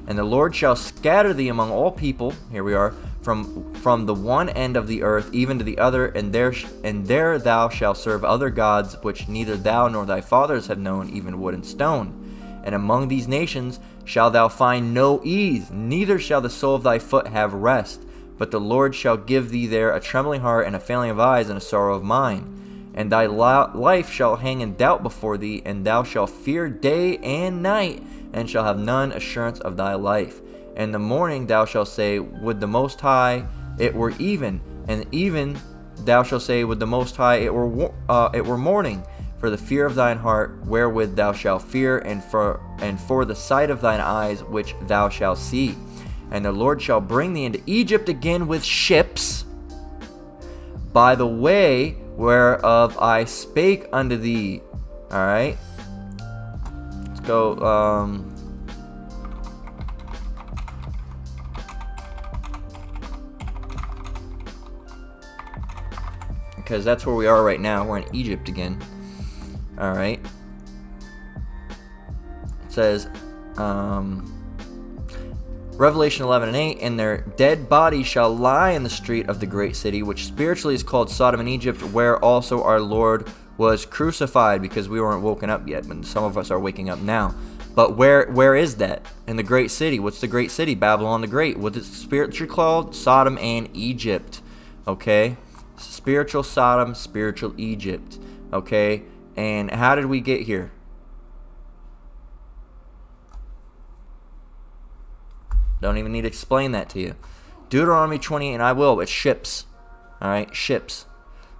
A: And the Lord shall scatter thee among all people, here we are, from the one end of the earth even to the other, and there thou shalt serve other gods, which neither thou nor thy fathers have known, even wood and stone. And among these nations shalt thou find no ease, neither shall the sole of thy foot have rest. But the Lord shall give thee there a trembling heart, and a failing of eyes, and a sorrow of mind. And thy life shall hang in doubt before thee, and thou shalt fear day and night, and shall have none assurance of thy life. And in the morning thou shalt say, would the Most High it were even, and even thou shalt say, would the Most High it were morning. For the fear of thine heart wherewith thou shalt fear, and for the sight of thine eyes which thou shalt see. And the Lord shall bring thee into Egypt again with ships, by the way whereof I spake unto thee. Alright. Let's go. Because that's where we are right now. We're in Egypt again. Alright. It says, Revelation 11:8, and their dead bodies shall lie in the street of the great city, which spiritually is called Sodom and Egypt, where also our Lord was crucified, because we weren't woken up yet, but some of us are waking up now. But where is that? In the great city. What's the great city? Babylon the Great. What is spiritually called? Sodom and Egypt. Okay? Spiritual Sodom, spiritual Egypt. Okay? And how did we get here? Don't even need to explain that to you. Deuteronomy 28, and I will, it's ships. Alright, ships.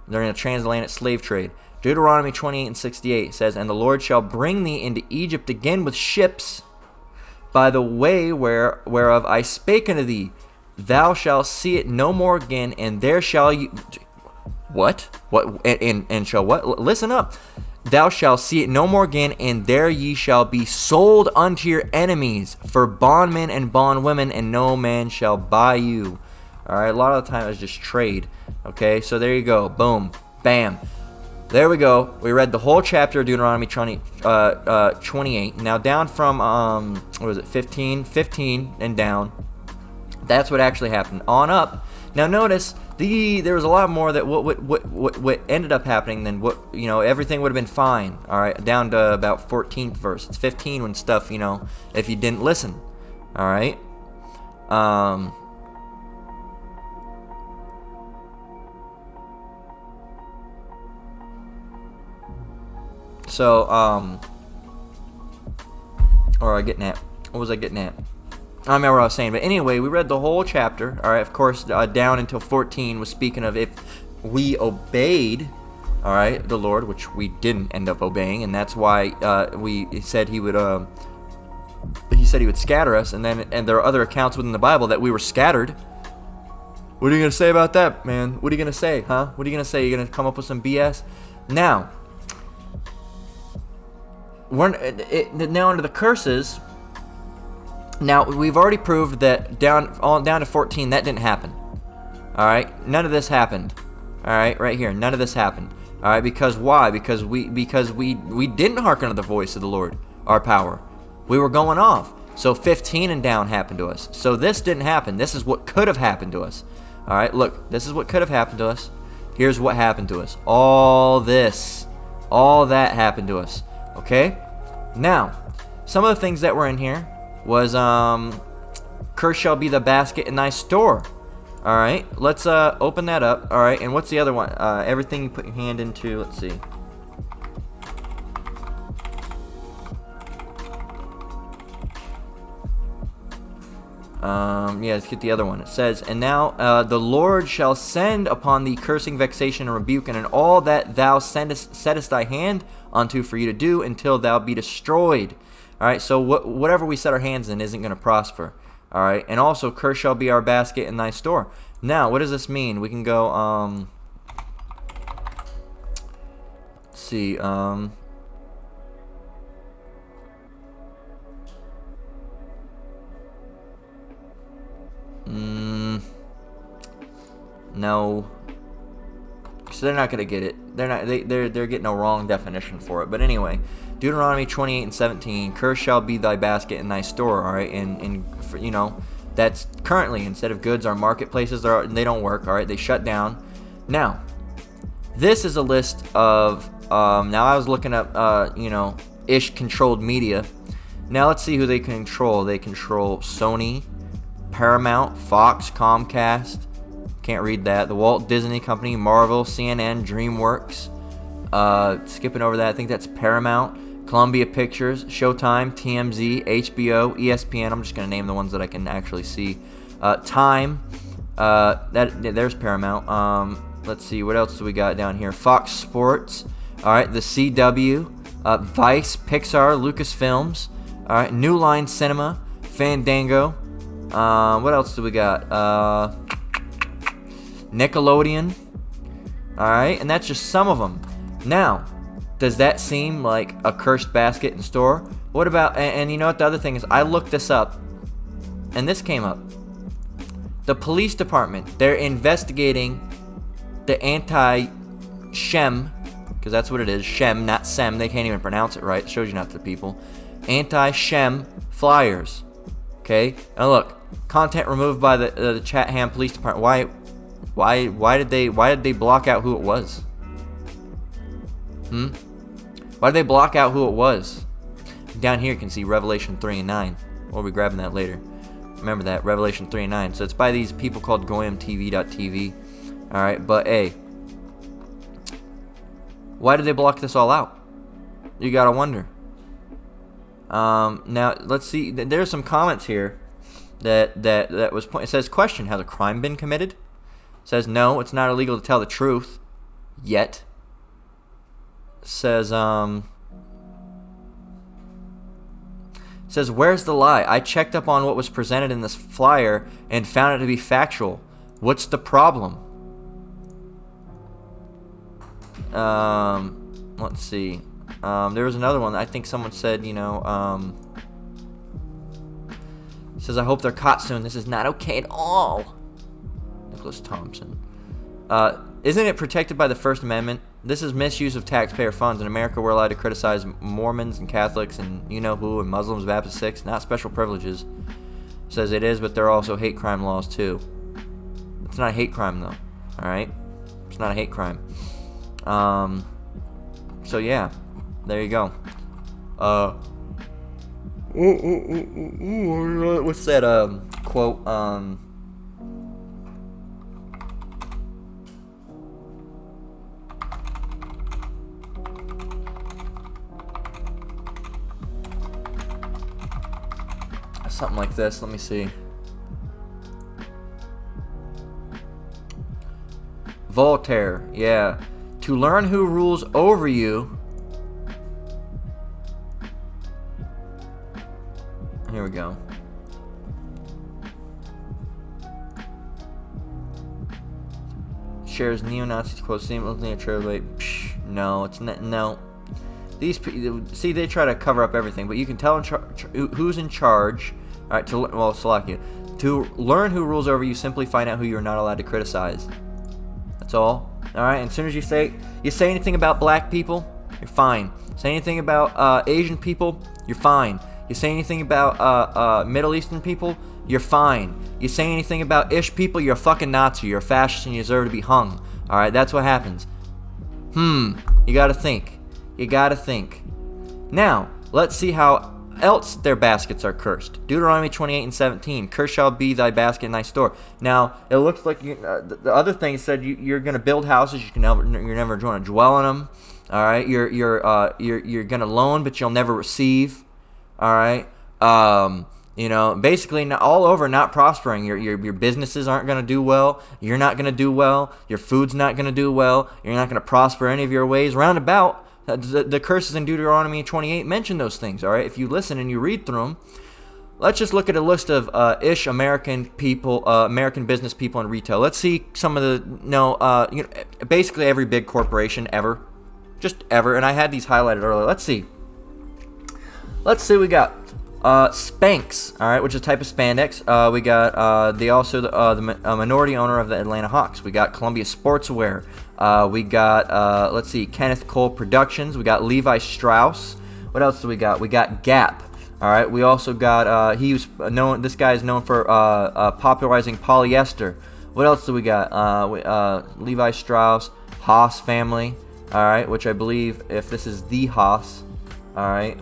A: They're in a transatlantic slave trade. Deuteronomy 28 and 68 says, and the Lord shall bring thee into Egypt again with ships, by the way whereof I spake unto thee. Thou shalt see it no more again, and there shall you... What? And shall what? Listen up. Thou shalt see it no more again, and there ye shall be sold unto your enemies for bondmen and bondwomen, and no man shall buy you. Alright, a lot of the time it's just trade. Okay, so there you go. Boom. Bam. There we go. We read the whole chapter of Deuteronomy 28. Now down from, what was it, 15 and down. That's what actually happened. On up. Now notice, there was a lot more that what ended up happening than what, everything would have been fine. Alright, down to about 14th verse. It's 15 when stuff, if you didn't listen. Alright. So, or what was I getting at? I don't remember what I was saying, but anyway, we read the whole chapter. All right, of course, down until 14 was speaking of if we obeyed, all right, the Lord, which we didn't end up obeying, and that's why he said he would scatter us. And there are other accounts within the Bible that we were scattered. What are you gonna say about that, man? What are you gonna say, huh? What are you gonna say? You're gonna come up with some BS? Now, now under the curses. Now, we've already proved that down to 14, that didn't happen. Alright? None of this happened. Alright? Right here. None of this happened. Alright? Because why? Because we didn't hearken to the voice of the Lord, our power. We were going off. So 15 and down happened to us. So this didn't happen. This is what could have happened to us. Alright? Look. This is what could have happened to us. Here's what happened to us. All this. All that happened to us. Okay? Now, some of the things that were in here was, cursed shall be the basket in thy store. Alright, let's open that up. Alright, and what's the other one? Everything you put your hand into, let's see. Yeah, let's get the other one. It says, and now the Lord shall send upon thee cursing, vexation, and rebuke, and in all that thou settest thy hand unto for you to do, until thou be destroyed. All right, so whatever we set our hands in isn't going to prosper. All right, and also curse shall be our basket in thy store. Now, what does this mean? We can go, let's see, no. So they're not gonna get it. They're getting a wrong definition for it. But anyway, Deuteronomy 28:17, curse shall be thy basket in thy store. All right, and for, you know, that's currently, instead of goods, our marketplaces they don't work. All right, they shut down. Now, this is a list of now I was looking up you know, ish controlled media. Now let's see who they control. They control Sony, Paramount, Fox, Comcast. Can't read that. The Walt Disney Company, Marvel, CNN, DreamWorks. Skipping over that, I think that's Paramount, Columbia Pictures, Showtime, TMZ, HBO, ESPN. I'm just gonna name the ones that I can actually see. Time. There's Paramount. Let's see, what else do we got down here? Fox Sports. All right, the CW, Vice, Pixar, Lucasfilms. All right, New Line Cinema, Fandango. What else do we got? Nickelodeon. Alright, and that's just some of them. Now, does that seem like a cursed basket in store? What about, and you know what the other thing is? I looked this up, and this came up. The police department, they're investigating the anti-Shem, because that's what it is, Shem, not Sem. They can't even pronounce it right. It shows you not to the people. Anti-Shem flyers. Okay, now look, content removed by the Chatham Police Department. Why did they block out who it was? Why did they block out who it was? Down here you can see Revelation 3 and 9. We'll be grabbing that later. Remember that, Revelation 3 and 9. So it's by these people called goyimtv.tv. Alright, but hey, why did they block this all out? You gotta wonder. Now let's see. There's some comments here that was. It says, question: has a crime been committed? It says no. It's not illegal to tell the truth yet. It says where's the lie? I checked up on what was presented in this flyer and found it to be factual. What's the problem? Let's see. There was another one. I think someone said, you know, says, I hope they're caught soon. This is not okay at all. Nicholas Thompson. Isn't it protected by the First Amendment? This is misuse of taxpayer funds. In America, we're allowed to criticize Mormons and Catholics and you-know-who and Muslims, Baptist sects, not special privileges. Says it is, but there are also hate crime laws, too. It's not a hate crime, though. Alright? It's not a hate crime. So, yeah. There you go. What's that, quote, something like this. Let me see. Voltaire, yeah. To learn who rules over you. Here we go. Shares neo-Nazis quote seamlessly attribute. No, it's not. No. These see, they try to cover up everything, but you can tell who's in charge. All right, Slovakia. To learn who rules over you, simply find out who you're not allowed to criticize. That's all. All right. And as soon as you say anything about black people, you're fine. Say anything about Asian people, you're fine. You say anything about Middle Eastern people, you're fine. You say anything about Ish people, you're a fucking Nazi. You're a fascist and you deserve to be hung. All right. That's what happens. You gotta think. You gotta think. Now, let's see how else their baskets are cursed. Deuteronomy 28:17. Cursed shall be thy basket in thy store. Now, it looks like the other thing said you're going to build houses. You're never going to dwell in them. All right. You're going to loan, but you'll never receive. All right. You know, basically all over not prospering. Your businesses aren't going to do well. You're not going to do well. Your food's not going to do well. You're not going to prosper any of your ways. Roundabout, the curses in Deuteronomy 28 mention those things, all right? If you listen and you read through them, let's just look at a list of American people, American business people in retail. Let's see some of the, basically every big corporation ever. Just ever. And I had these highlighted earlier. Let's see. We got Spanx, all right, which is a type of spandex. We got the minority owner of the Atlanta Hawks. We got Columbia Sportswear. We got Kenneth Cole Productions. We got Levi Strauss. What else do we got? We got Gap. All right. We also got this guy is known for popularizing polyester. What else do we got? Levi Strauss, Haas family. All right, which I believe if this is the Haas. All right.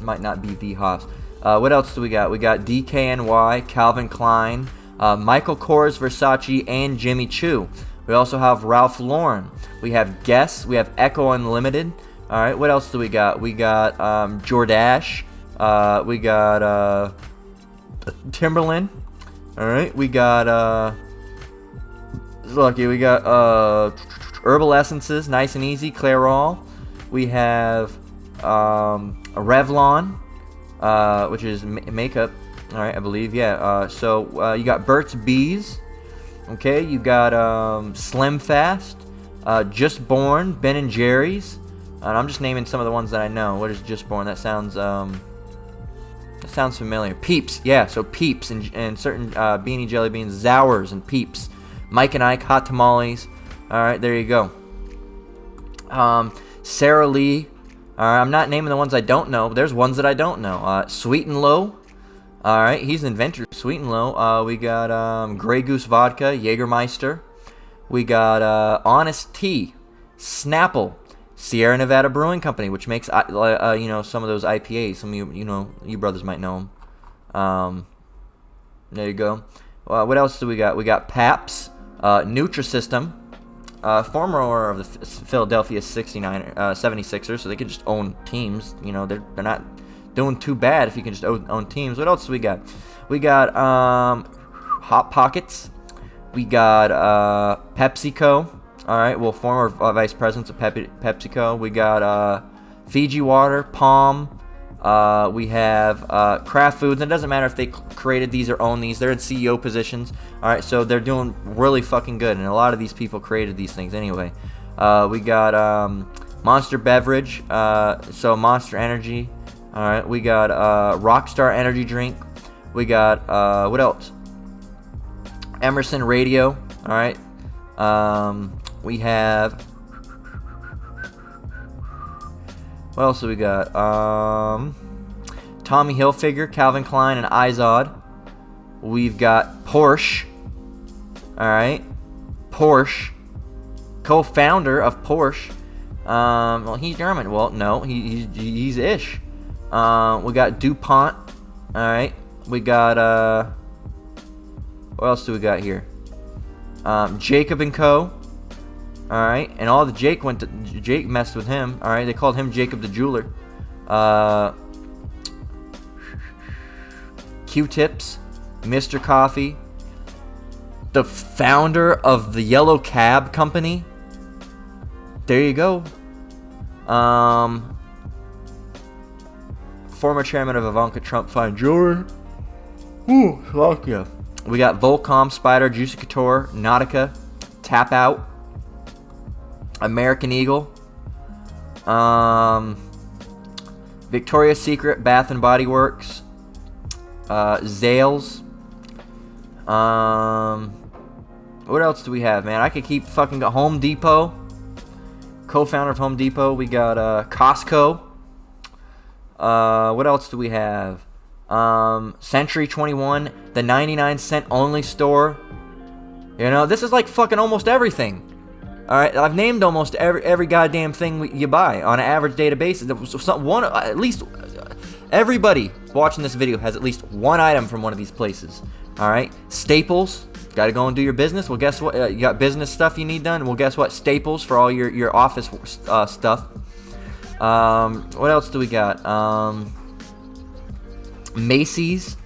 A: Might not be the Haas. What else do we got? We got DKNY, Calvin Klein, Michael Kors, Versace, and Jimmy Choo. We also have Ralph Lauren. We have Guess. We have Echo Unlimited. All right. What else do we got? We got Jordache. We got Timberland. All right. We got We got Herbal Essences, Nice and Easy, Clairol. We have Revlon, which is makeup. All right, I believe. Yeah. You got Burt's Bees. Okay. You got Slim Fast, Just Born, Ben and Jerry's. And I'm just naming some of the ones that I know. What is Just Born? That sounds familiar. Peeps. Yeah. So Peeps and certain Beanie Jelly Beans, Zowers and Peeps. Mike and Ike, Hot Tamales. All right, there you go. Sara Lee. I'm not naming the ones I don't know, but there's ones that I don't know. Sweet and Low. All right, he's an inventor. Sweet and Low. We got Grey Goose Vodka, Jägermeister. We got Honest Tea, Snapple, Sierra Nevada Brewing Company, which makes some of those IPAs. Some of you brothers might know them. There you go. What else do we got? We got Pabst, Nutrisystem. Former owner of the Philadelphia 76ers, so they could just own teams. They're not doing too bad if you can just own teams. What else do we got? We got Hot Pockets. We got PepsiCo. All right, former vice presidents of PepsiCo. We got Fiji Water, Palm. We have Kraft Foods. And it doesn't matter if they created these or own these. They're in CEO positions. All right, so they're doing really fucking good. And a lot of these people created these things anyway. We got Monster Beverage, so Monster Energy. All right, we got Rockstar Energy Drink. We got, what else? Emerson Radio. All right. We have... What else do we got? Tommy Hilfiger, Calvin Klein, and Izod. We've got Porsche. All right, Porsche, co-founder of Porsche. He's German. Well, no, he's ish. We got DuPont. All right, we got what else do we got here? Jacob and Co. All right, and all the Jake messed with him. All right, they called him Jacob the Jeweler. Q-Tips, Mr. Coffee, the founder of the Yellow Cab Company. There you go. Former chairman of Ivanka Trump Fine Jewelry. Ooh, fuck yeah. We got Volcom, Spider, Juicy Couture, Nautica, Tap Out, American Eagle, Victoria's Secret, Bath and Body Works, Zales. What else do we have, man? I could keep fucking going. Home Depot, co-founder of Home Depot. We got Costco. What else do we have? Century 21, the 99-cent only store. This is like fucking almost everything. All right, I've named almost every goddamn thing you buy on an average daily basis. At least everybody watching this video has at least one item from one of these places. All right, Staples. Got to go and do your business. Well, guess what? You got business stuff you need done. Well, guess what? Staples for all your office stuff. What else do we got? Macy's,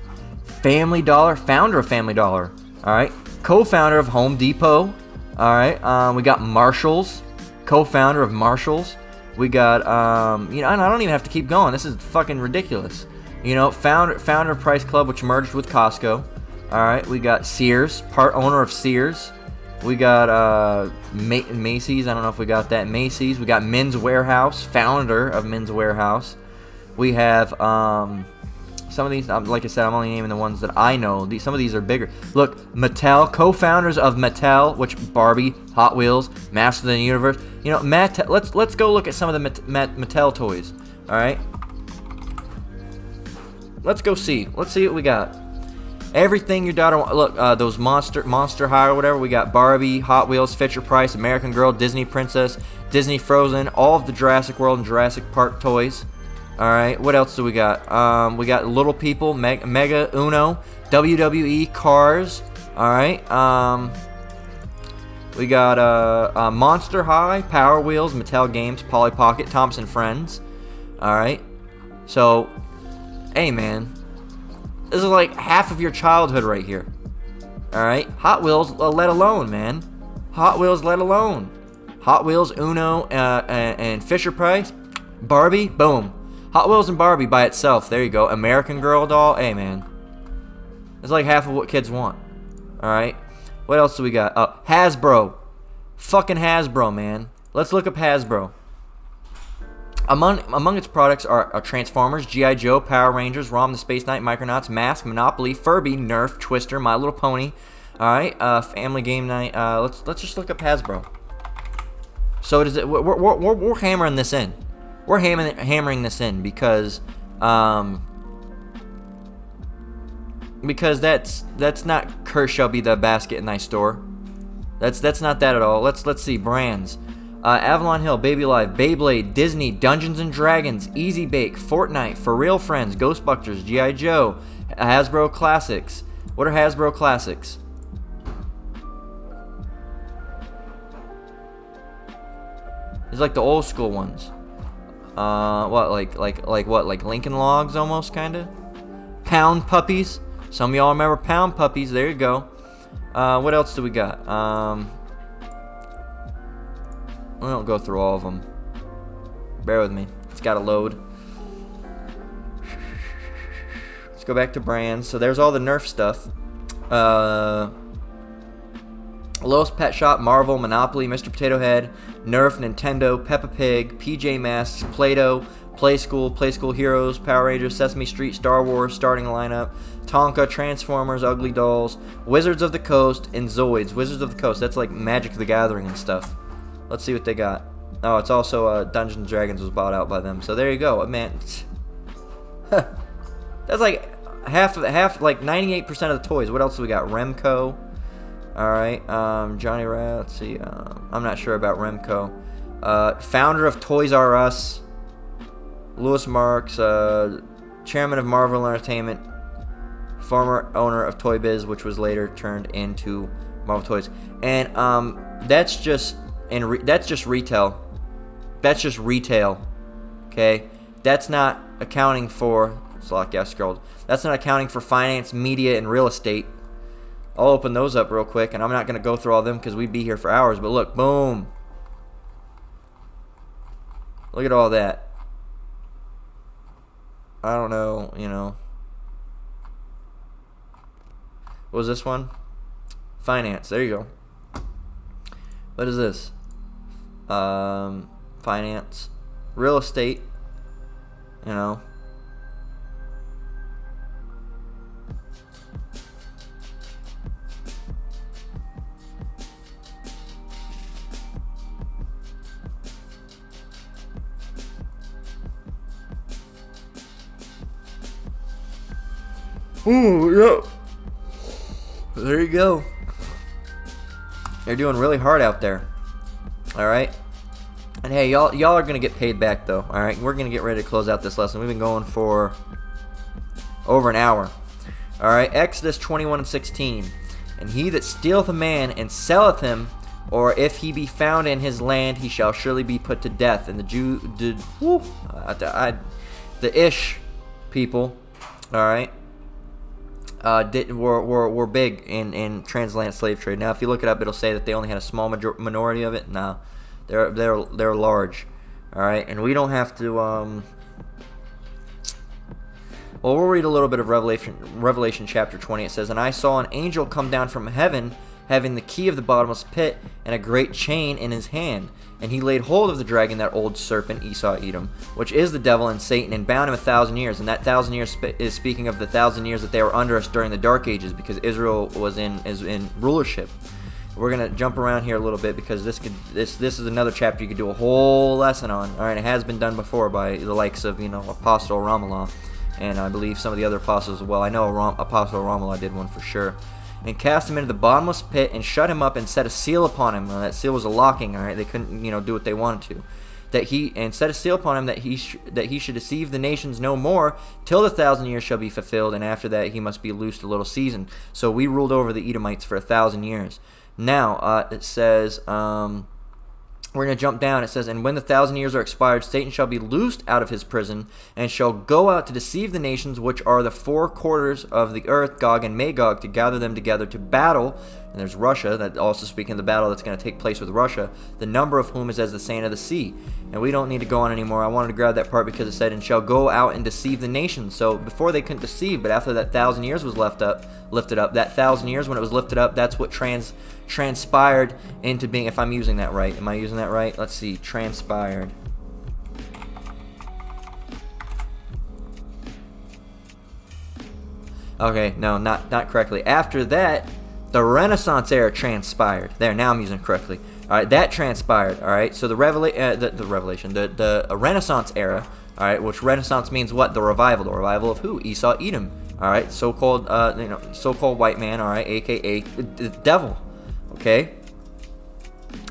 A: Family Dollar, founder of Family Dollar. All right, co-founder of Home Depot. All right, we got Marshalls, co-founder of Marshalls. We got, and I don't even have to keep going. This is fucking ridiculous. Founder of Price Club, which merged with Costco. All right, we got Sears, part owner of Sears. We got Macy's. I don't know if we got that. Macy's. We got Men's Warehouse, founder of Men's Warehouse. We have some of these. Like I said, I'm only naming the ones that I know. Some of these are bigger. Look, Mattel, co-founders of Mattel, which Barbie, Hot Wheels, Masters of the Universe. Let's go look at some of the Mattel toys. All right. Let's go see. Let's see what we got. Everything your daughter wants. Look, those Monster High or whatever. We got Barbie, Hot Wheels, Fisher Price, American Girl, Disney Princess, Disney Frozen, all of the Jurassic World and Jurassic Park toys. All right, what else do we got? We got Little People, Mega Uno, WWE, Cars. All right. We got Monster High, Power Wheels, Mattel Games, Polly Pocket, Thompson Friends. All right. So, hey man. This is like half of your childhood right here. Alright? Hot Wheels, let alone, man. Hot Wheels, let alone. Hot Wheels, Uno, and Fisher Price. Barbie, boom. Hot Wheels and Barbie by itself. There you go. American Girl doll. Hey, man. It's like half of what kids want. Alright? What else do we got? Hasbro. Fucking Hasbro, man. Let's look up Hasbro. Among its products are Transformers, G.I. Joe, Power Rangers, Rom the Space Knight, Micronauts, Mask, Monopoly, Furby, Nerf, Twister, My Little Pony. Alright, Family Game Night. Let's just look up Hasbro. So we're hammering this in. We're hammering this in because that's not Curse Shall Be the Basket and Thy Store. That's not that at all. Let's see brands. Avalon Hill, Baby Life, Beyblade, Disney, Dungeons and Dragons, Easy Bake, Fortnite, For Real Friends, Ghostbusters, G.I. Joe, Hasbro Classics. What are Hasbro Classics? It's like the old school ones. Like Lincoln Logs almost, kinda. Pound Puppies. Some of y'all remember Pound Puppies. There you go. What else do we got? We don't go through all of them. Bear with me. It's got to load. Let's go back to brands. So there's all the Nerf stuff. Lowe's Pet Shop, Marvel, Monopoly, Mr. Potato Head, Nerf, Nintendo, Peppa Pig, PJ Masks, Play-Doh, Play School Heroes, Power Rangers, Sesame Street, Star Wars, starting lineup, Tonka, Transformers, Ugly Dolls, Wizards of the Coast, and Zoids. Wizards of the Coast, that's like Magic the Gathering and stuff. Let's see what they got. Oh, it's also Dungeons and Dragons was bought out by them. So there you go, man. That's like half, like 98% of the toys. What else do we got? Remco. All right, Johnny Rat. Let's see. I'm not sure about Remco. Founder of Toys R Us. Louis Marks, chairman of Marvel Entertainment, former owner of Toy Biz, which was later turned into Marvel Toys. And that's just retail. That's just retail. Okay, that's not accounting for. That's not accounting for finance, media, and real estate. I'll open those up real quick, and I'm not going to go through all them because we'd be here for hours. But look, boom. Look at all that. I don't know, What was this one? Finance. There you go. What is this? Finance. Real estate. Ooh, yeah. There you go. They're doing really hard out there. Alright? And hey, y'all are going to get paid back, though. Alright? We're going to get ready to close out this lesson. We've been going for over an hour. Alright? Exodus 21:16. And he that stealeth a man and selleth him or if he be found in his land, he shall surely be put to death. And the Ish people, all right, were big in transatlantic slave trade. Now, if you look it up, it'll say that they only had a small minority of it. No, they're large, all right. And we don't have to. Well, we'll read a little bit of Revelation chapter 20. It says, "And I saw an angel come down from heaven, having the key of the bottomless pit and a great chain in his hand. And he laid hold of the dragon, that old serpent Esau Edom, which is the devil and Satan, and bound him 1,000 years. And that 1,000 years is speaking of the 1,000 years that they were under us during the Dark Ages, because Israel was in rulership." We're gonna jump around here a little bit because this is another chapter you could do a whole lesson on. All right, it has been done before by the likes of Apostle Ramallah, and I believe some of the other apostles as well. I know Apostle Ramallah did one for sure. "And cast him into the bottomless pit, and shut him up, and set a seal upon him." That seal was a locking. All right, they couldn't do what they wanted to. And set a seal upon him, that he should deceive the nations no more, till the 1,000 years shall be fulfilled, and after that he must be loosed a little season. So we ruled over the Edomites for 1,000 years. Now it says. We're going to jump down. It says, "And when the 1,000 years are expired, Satan shall be loosed out of his prison, and shall go out to deceive the nations which are the four quarters of the earth, Gog and Magog, to gather them together to battle." And there's Russia, that also speaking of the battle that's going to take place with Russia, "the number of whom is as the sand of the sea." And we don't need to go on anymore. I wanted to grab that part because it said, "And shall go out and deceive the nations." So before they couldn't deceive, but after that 1,000 years was lifted up, that 1,000 years when it was lifted up, that's what transpired into being, if I'm using that right. Am I using that right? Let's see. Transpired. Okay, no, not correctly. After that, the Renaissance era transpired. There, now I'm using it correctly. All right, that transpired. All right, so the Renaissance era. All right, which Renaissance means what? The revival. The revival of who? Esau Edom. All right, so-called white man. All right, aka the devil. Okay.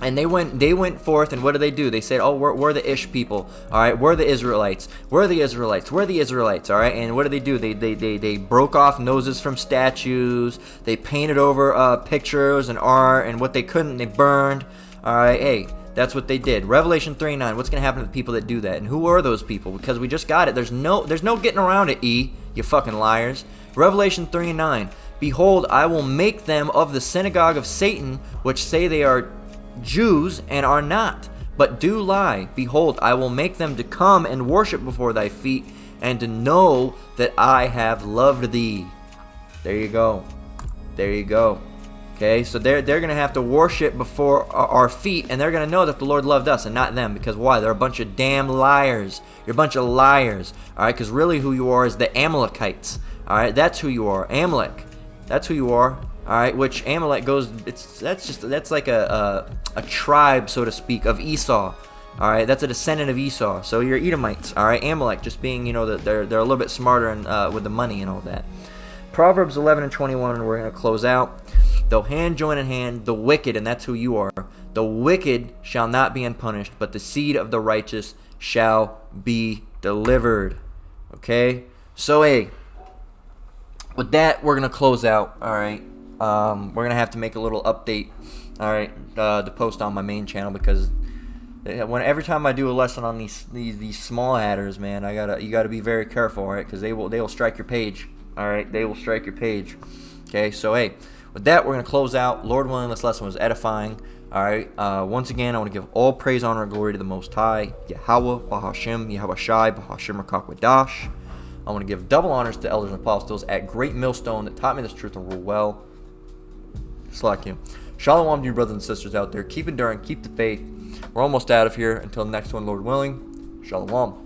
A: And they went forth, and what did they do? They said, "Oh, we're the Ish people. All right, we're the Israelites. We're the Israelites. We're the Israelites." All right, and what did they do? They broke off noses from statues. They painted over pictures and art, and what they couldn't, they burned. All right, hey, that's what they did. Revelation 3:9. What's gonna happen to the people that do that? And who are those people? Because we just got it. There's no getting around it. You fucking liars. Revelation 3:9. "Behold, I will make them of the synagogue of Satan, which say they are Jews and are not, but do lie. Behold, I will make them to come and worship before thy feet, and to know that I have loved thee." There you go. There you go. Okay, so they're going to have to worship before our feet, and they're going to know that the Lord loved us and not them. Because why? They're a bunch of damn liars. You're a bunch of liars. All right, because really who you are is the Amalekites. All right, that's who you are. Amalek. That's who you are. All right, which Amalek goes. That's like a tribe, so to speak, of Esau. All right, that's a descendant of Esau. So you're Edomites. All right, Amalek, just being that they're a little bit smarter and with the money and all that. Proverbs 11:21. We're gonna close out. "Though hand join in hand, the wicked," and that's who you are. "The wicked shall not be unpunished, but the seed of the righteous shall be delivered." Okay, so hey. With that, we're going to close out, all right? We're going to have to make a little update, all right, to post on my main channel, because every time I do a lesson on these small adders, man, you got to be very careful, all right? Because they will strike your page, all right? They will strike your page, okay? So, hey, with that, we're going to close out. Lord willing, this lesson was edifying, all right? Once again, I want to give all praise, honor, and glory to the Most High, Yahweh, Bahashem, Yahweh Shai, Bahashem Rakakwadash. I want to give double honors to elders and apostles at Great Millstone that taught me this truth and rule well. Slack you. Shalom to you brothers and sisters out there. Keep enduring. Keep the faith. We're almost out of here. Until next one, Lord willing. Shalom.